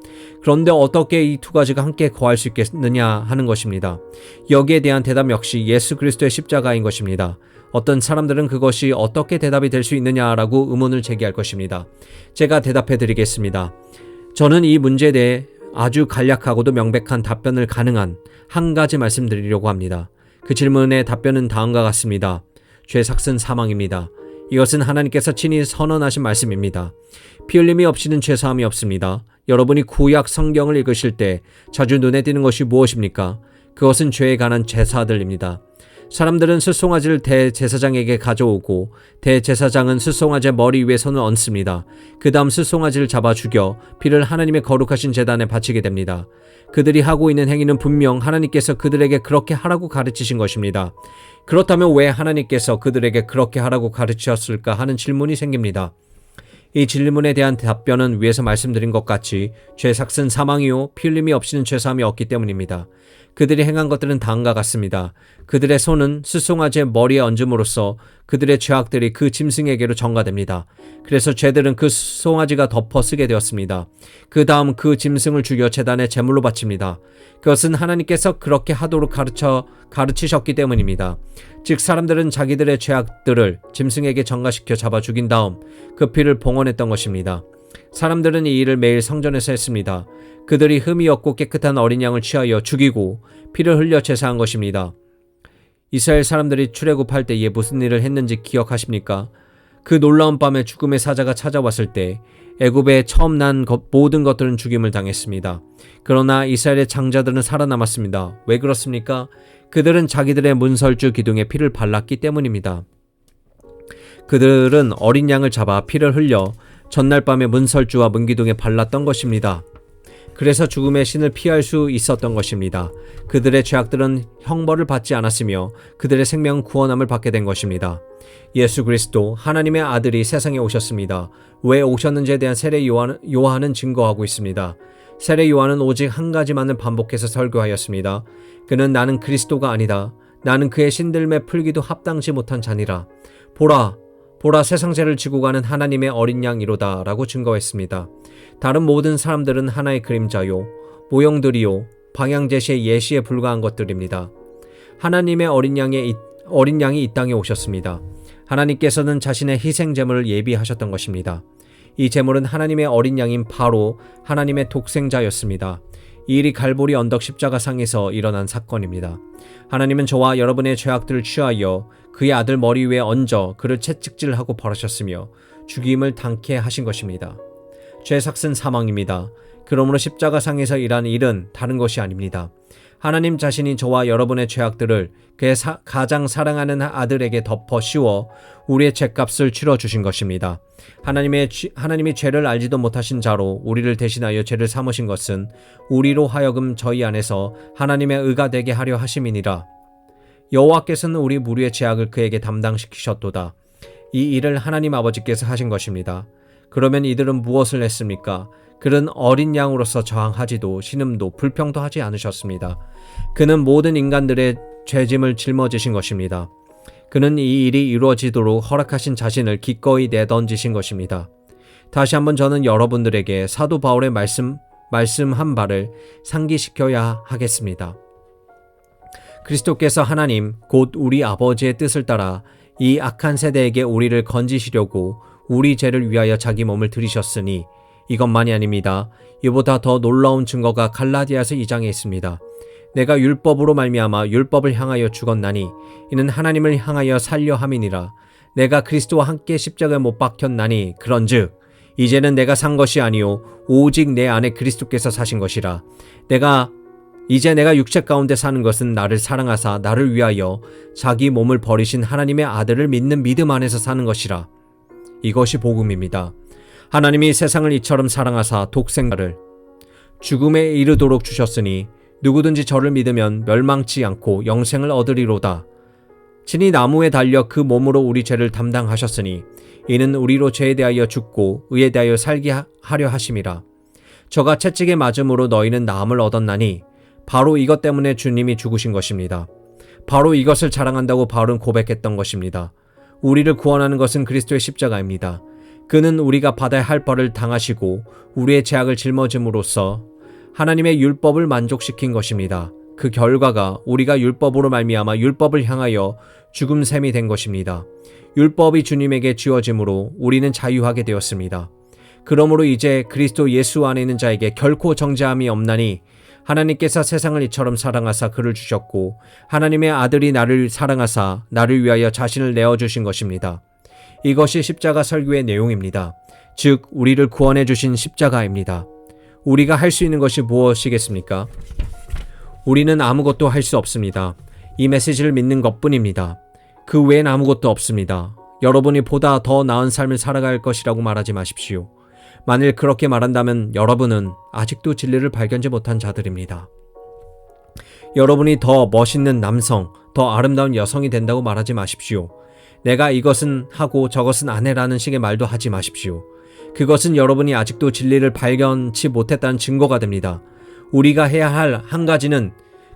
그런데 어떻게 이 두 가지가 함께 거할 수 있겠느냐 하는 것입니다. 여기에 대한 대답 역시 예수 그리스도의 십자가인 것입니다. 어떤 사람들은 그것이 어떻게 대답이 될 수 있느냐라고 의문을 제기할 것입니다. 제가 대답해 드리겠습니다. 저는 이 문제에 대해 아주 간략하고도 명백한 답변을 가능한 한 가지 말씀드리려고 합니다. 그 질문의 답변은 다음과 같습니다. 죄 삭은 사망입니다. 이것은 하나님께서 친히 선언하신 말씀입니다. 피 흘림이 없이는 죄사함이 없습니다. 여러분이 구약 성경을 읽으실 때 자주 눈에 띄는 것이 무엇입니까? 그것은 죄에 관한 제사들입니다. 사람들은 숫송아지를 대제사장에게 가져오고 대제사장은 숫송아지의 머리 위에 손을 얹습니다. 그 다음 숫송아지를 잡아 죽여 피를 하나님의 거룩하신 제단에 바치게 됩니다. 그들이 하고 있는 행위는 분명 하나님께서 그들에게 그렇게 하라고 가르치신 것입니다. 그렇다면 왜 하나님께서 그들에게 그렇게 하라고 가르치셨을까 하는 질문이 생깁니다. 이 질문에 대한 답변은 위에서 말씀드린 것 같이 죄 삭은 사망이요 피 흘림이 없이는 죄사함이 없기 때문입니다. 그들이 행한 것들은 다음과 같습니다. 그들의 손은 숫송아지의 머리에 얹음으로써 그들의 죄악들이 그 짐승에게로 전가됩니다. 그래서 죄들은 그 숫송아지가 덮어 쓰게 되었습니다. 그 다음 그 짐승을 죽여 제단에 제물로 바칩니다. 그것은 하나님께서 그렇게 하도록 가르치셨기 때문입니다. 즉 사람들은 자기들의 죄악들을 짐승에게 전가시켜 잡아 죽인 다음 그 피를 봉헌했던 것입니다. 사람들은 이 일을 매일 성전에서 했습니다. 그들이 흠이 없고 깨끗한 어린 양을 취하여 죽이고 피를 흘려 제사한 것입니다. 이스라엘 사람들이 출애굽할 때에 무슨 일을 했는지 기억하십니까? 그 놀라운 밤에 죽음의 사자가 찾아왔을 때 애굽에 처음 난 모든 것들은 죽임을 당했습니다. 그러나 이스라엘의 장자들은 살아남았습니다. 왜 그렇습니까? 그들은 자기들의 문설주 기둥에 피를 발랐기 때문입니다. 그들은 어린 양을 잡아 피를 흘려 전날 밤에 문설주와 문기둥에 발랐던 것입니다. 그래서 죽음의 신을 피할 수 있었던 것입니다. 그들의 죄악들은 형벌을 받지 않았으며 그들의 생명은 구원함을 받게 된 것입니다. 예수 그리스도 하나님의 아들이 세상에 오셨습니다. 왜 오셨는지에 대한 세례 요한은 증거하고 있습니다. 세례 요한은 오직 한 가지만을 반복해서 설교하였습니다. 그는 나는 그리스도가 아니다. 나는 그의 신들매 풀기도 합당치 못한 자니라. 보라 세상 죄를 지고 가는 하나님의 어린 양이로다 라고 증거했습니다. 다른 모든 사람들은 하나의 그림자요, 모형들이요, 방향제시의 예시에 불과한 것들입니다. 하나님의 어린 양이 이 땅에 오셨습니다. 하나님께서는 자신의 희생 제물을 예비하셨던 것입니다. 이 제물은 하나님의 어린 양인 바로 하나님의 독생자였습니다. 이 일이 갈보리 언덕 십자가상에서 일어난 사건입니다. 하나님은 저와 여러분의 죄악들을 취하여 그의 아들 머리 위에 얹어 그를 채찍질하고 벌하셨으며 죽임을 당케 하신 것입니다. 죄 삭은 사망입니다. 그러므로 십자가상에서 일한 일은 다른 것이 아닙니다. 하나님 자신이 저와 여러분의 죄악들을 그의 가장 사랑하는 아들에게 덮어 씌워 우리의 죄값을 치러주신 것입니다. 하나님이 죄를 알지도 못하신 자로 우리를 대신하여 죄를 삼으신 것은 우리로 하여금 저희 안에서 하나님의 의가 되게 하려 하심이니라. 여호와께서는 우리 무리의 죄악을 그에게 담당시키셨도다. 이 일을 하나님 아버지께서 하신 것입니다. 그러면 이들은 무엇을 했습니까? 그는 어린 양으로서 저항하지도 신음도 불평도 하지 않으셨습니다. 그는 모든 인간들의 죄짐을 짊어지신 것입니다. 그는 이 일이 이루어지도록 허락하신 자신을 기꺼이 내던지신 것입니다. 다시 한번 저는 여러분들에게 사도 바울의 말씀한 바를 상기시켜야 하겠습니다. 그리스도께서 하나님 곧 우리 아버지의 뜻을 따라 이 악한 세대에게 우리를 건지시려고 우리 죄를 위하여 자기 몸을 들이셨으니 이것만이 아닙니다. 이보다 더 놀라운 증거가 갈라디아서 2장에 있습니다. 내가 율법으로 말미암아 율법을 향하여 죽었나니 이는 하나님을 향하여 살려 함이니라. 내가 그리스도와 함께 십자가에 못 박혔나니 그런즉 이제는 내가 산 것이 아니요 오직 내 안에 그리스도께서 사신 것이라. 이제 내가 육체 가운데 사는 것은 나를 사랑하사 나를 위하여 자기 몸을 버리신 하나님의 아들을 믿는 믿음 안에서 사는 것이라. 이것이 복음입니다. 하나님이 세상을 이처럼 사랑하사 독생자를 죽음에 이르도록 주셨으니 누구든지 저를 믿으면 멸망치 않고 영생을 얻으리로다. 친히 나무에 달려 그 몸으로 우리 죄를 담당하셨으니 이는 우리로 죄에 대하여 죽고 의에 대하여 살게 하려 하심이라. 저가 채찍에 맞음으로 너희는 나음을 얻었나니 바로 이것 때문에 주님이 죽으신 것입니다. 바로 이것을 자랑한다고 바울은 고백했던 것입니다. 우리를 구원하는 것은 그리스도의 십자가입니다. 그는 우리가 받아야 할 벌을 당하시고 우리의 죄악을 짊어짐으로써 하나님의 율법을 만족시킨 것입니다. 그 결과가 우리가 율법으로 말미암아 율법을 향하여 죽음 셈이 된 것입니다. 율법이 주님에게 지어짐으로 우리는 자유하게 되었습니다. 그러므로 이제 그리스도 예수 안에 있는 자에게 결코 정죄함이 없나니 하나님께서 세상을 이처럼 사랑하사 그를 주셨고 하나님의 아들이 나를 사랑하사 나를 위하여 자신을 내어주신 것입니다. 이것이 십자가 설교의 내용입니다. 즉 우리를 구원해 주신 십자가입니다. 우리가 할 수 있는 것이 무엇이겠습니까? 우리는 아무것도 할 수 없습니다. 이 메시지를 믿는 것뿐입니다. 그 외엔 아무것도 없습니다. 여러분이 보다 더 나은 삶을 살아갈 것이라고 말하지 마십시오. 만일 그렇게 말한다면 여러분은 아직도 진리를 발견하지 못한 자들입니다. 여러분이 더 멋있는 남성, 더 아름다운 여성이 된다고 말하지 마십시오. 내가 이것은 하고 저것은 안 해라는 식의 말도 하지 마십시오. 그것은 여러분이 아직도 진리를 발견치 못했다는 증거가 됩니다. 우리가 해야 할 한 가지는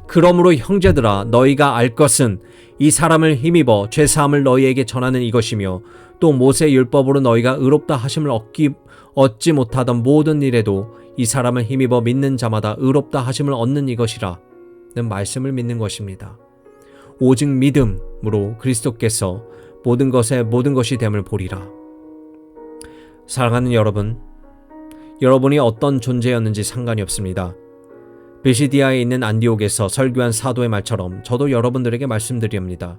그러므로 형제들아 너희가 알 것은 이 사람을 힘입어 죄사함을 너희에게 전하는 이것이며 또 모세 율법으로 너희가 의롭다 하심을 얻지 못하던 모든 일에도 이 사람을 힘입어 믿는 자마다 의롭다 하심을 얻는 이것이라 는 말씀을 믿는 것입니다. 오직 믿음으로 그리스도께서 모든 것이 됨을 보리라. 사랑하는 여러분, 여러분이 어떤 존재였는지 상관이 없습니다. 베시디아에 있는 안디옥에서 설교한 사도의 말처럼 저도 여러분들에게 말씀드립니다.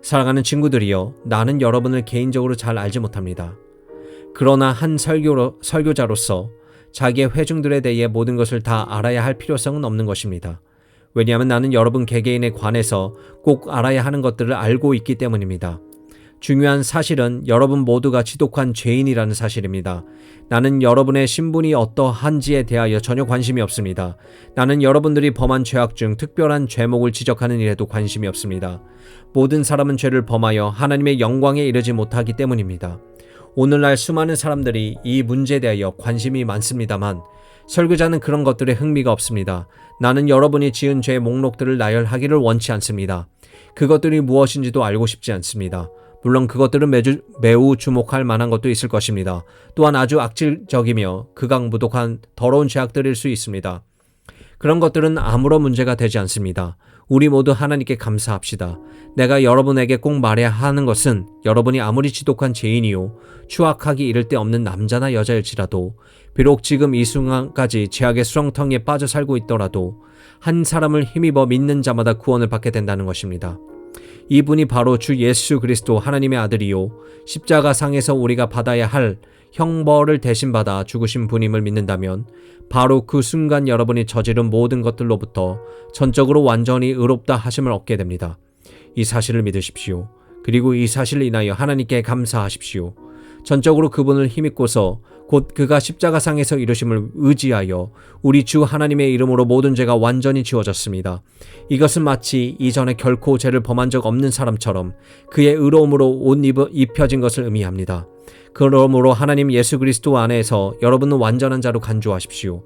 사랑하는 친구들이여, 나는 여러분을 개인적으로 잘 알지 못합니다. 그러나 한 설교자로서 자기의 회중들에 대해 모든 것을 다 알아야 할 필요성은 없는 것입니다. 왜냐하면 나는 여러분 개개인에 관해서 꼭 알아야 하는 것들을 알고 있기 때문입니다. 중요한 사실은 여러분 모두가 지독한 죄인이라는 사실입니다. 나는 여러분의 신분이 어떠한지에 대하여 전혀 관심이 없습니다. 나는 여러분들이 범한 죄악 중 특별한 죄목을 지적하는 일에도 관심이 없습니다. 모든 사람은 죄를 범하여 하나님의 영광에 이르지 못하기 때문입니다. 오늘날 수많은 사람들이 이 문제에 대하여 관심이 많습니다만 설교자는 그런 것들에 흥미가 없습니다. 나는 여러분이 지은 죄의 목록들을 나열하기를 원치 않습니다. 그것들이 무엇인지도 알고 싶지 않습니다. 물론 그것들은 매우 주목할 만한 것도 있을 것입니다. 또한 아주 악질적이며 극악무독한 더러운 죄악들일 수 있습니다. 그런 것들은 아무런 문제가 되지 않습니다. 우리 모두 하나님께 감사합시다. 내가 여러분에게 꼭 말해야 하는 것은 여러분이 아무리 지독한 죄인이요 추악하기 이를 데 없는 남자나 여자일지라도 비록 지금 이 순간까지 죄악의 수렁텅이에 빠져 살고 있더라도 한 사람을 힘입어 믿는 자마다 구원을 받게 된다는 것입니다. 이분이 바로 주 예수 그리스도 하나님의 아들이요 십자가상에서 우리가 받아야 할 형벌을 대신받아 죽으신 분임을 믿는다면 바로 그 순간 여러분이 저지른 모든 것들로부터 전적으로 완전히 의롭다 하심을 얻게 됩니다. 이 사실을 믿으십시오. 그리고 이 사실을 인하여 하나님께 감사하십시오. 전적으로 그분을 힘입고서 곧 그가 십자가상에서 이루심을 의지하여 우리 주 하나님의 이름으로 모든 죄가 완전히 지워졌습니다. 이것은 마치 이전에 결코 죄를 범한 적 없는 사람처럼 그의 의로움으로 옷 입혀진 것을 의미합니다. 그러므로 하나님 예수 그리스도 안에서 여러분은 완전한 자로 간주하십시오.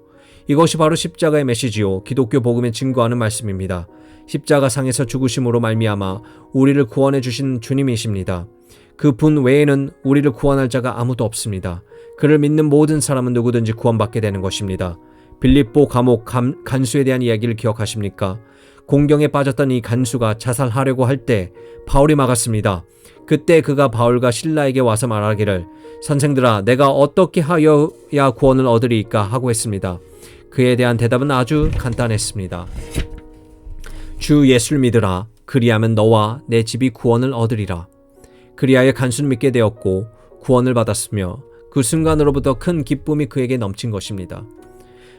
이것이 바로 십자가의 메시지요 기독교 복음에 증거하는 말씀입니다. 십자가상에서 죽으심으로 말미암아 우리를 구원해 주신 주님이십니다. 그 분 외에는 우리를 구원할 자가 아무도 없습니다. 그를 믿는 모든 사람은 누구든지 구원받게 되는 것입니다. 빌립보 감옥 간수에 대한 이야기를 기억하십니까? 공경에 빠졌던 이 간수가 자살하려고 할 때 바울이 막았습니다. 그때 그가 바울과 실라에게 와서 말하기를 선생들아 내가 어떻게 하여야 구원을 얻으리이까 하고 했습니다. 그에 대한 대답은 아주 간단했습니다. 주 예수를 믿으라. 그리하면 너와 내 집이 구원을 얻으리라. 그리하여 간수는 믿게 되었고 구원을 받았으며 그 순간으로부터 큰 기쁨이 그에게 넘친 것입니다.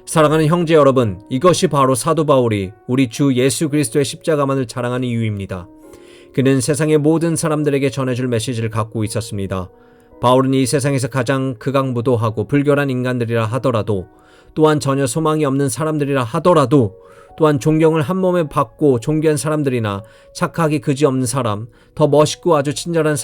사랑하는 형제 여러분, 이것이 바로 사도 바울이 우리 주 예수 그리스도의 십자가만을 자랑하는 이유입니다. 그는 세상의 모든 사람들에게 전해줄 메시지를 갖고 있었습니다. 바울은 이 세상에서 가장 극악무도하고 불결한 인간들이라 하더라도 또한 전혀 소망이 없는 사람들이라 하더라도 또한 존경을 한 몸에 받고 존귀한 사람들이나 착하기 그지없는 사람, 더 멋있고 아주 친절한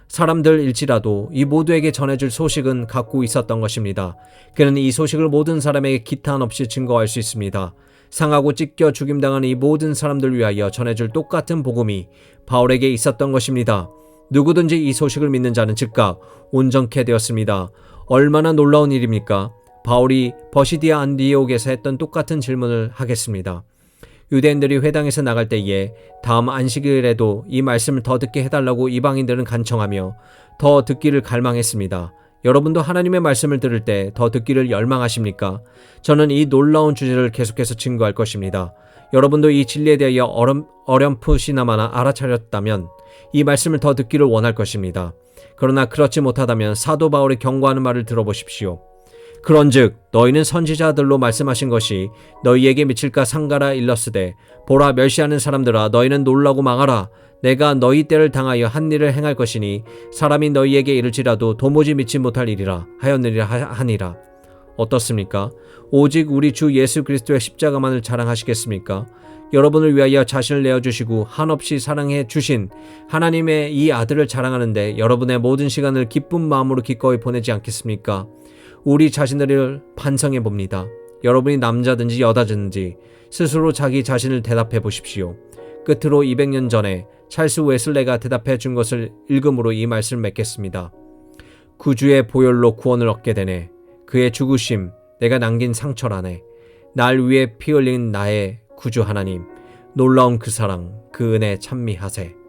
사람들일지라도 이 모두에게 전해줄 소식은 갖고 있었던 것입니다. 그는 이 소식을 모든 사람에게 기탄 없이 증거할 수 있습니다. 상하고 찢겨 죽임당하는 이 모든 사람들 위하여 전해줄 똑같은 복음이 바울에게 있었던 것입니다. 누구든지 이 소식을 믿는 자는 즉각 온전케 되었습니다. 얼마나 놀라운 일입니까? 바울이 버시디아 안디옥에서 했던 똑같은 질문을 하겠습니다. 유대인들이 회당에서 나갈 때에 다음 안식일에도 이 말씀을 더 듣게 해달라고 이방인들은 간청하며 더 듣기를 갈망했습니다. 여러분도 하나님의 말씀을 들을 때 더 듣기를 열망하십니까? 저는 이 놀라운 주제를 계속해서 증거할 것입니다. 여러분도 이 진리에 대하여 어렴풋이나마나 알아차렸다면 이 말씀을 더 듣기를 원할 것입니다. 그러나 그렇지 못하다면 사도 바울이 경고하는 말을 들어보십시오. 그런즉 너희는 선지자들로 말씀하신 것이 너희에게 미칠까 상가라 일렀으되 보라 멸시하는 사람들아 너희는 놀라고 망하라. 내가 너희 때를 당하여 한 일을 행할 것이니 사람이 너희에게 이를지라도 도무지 믿지 못할 일이라 하였느니라 하니라. 어떻습니까? 오직 우리 주 예수 그리스도의 십자가만을 자랑하시겠습니까? 여러분을 위하여 자신을 내어주시고 한없이 사랑해 주신 하나님의 이 아들을 자랑하는데 여러분의 모든 시간을 기쁜 마음으로 기꺼이 보내지 않겠습니까? 우리 자신들을 반성해 봅니다. 여러분이 남자든지 여자든지 스스로 자기 자신을 대답해 보십시오. 끝으로 200년 전에 찰스 웨슬레가 대답해 준 것을 읽음으로 이 말씀을 맺겠습니다. 구주의 보혈로 구원을 얻게 되네. 그의 죽으심, 내가 남긴 상처라네. 날 위해 피 흘린 나의 구주 하나님, 놀라운 그 사랑, 그 은혜 찬미하세.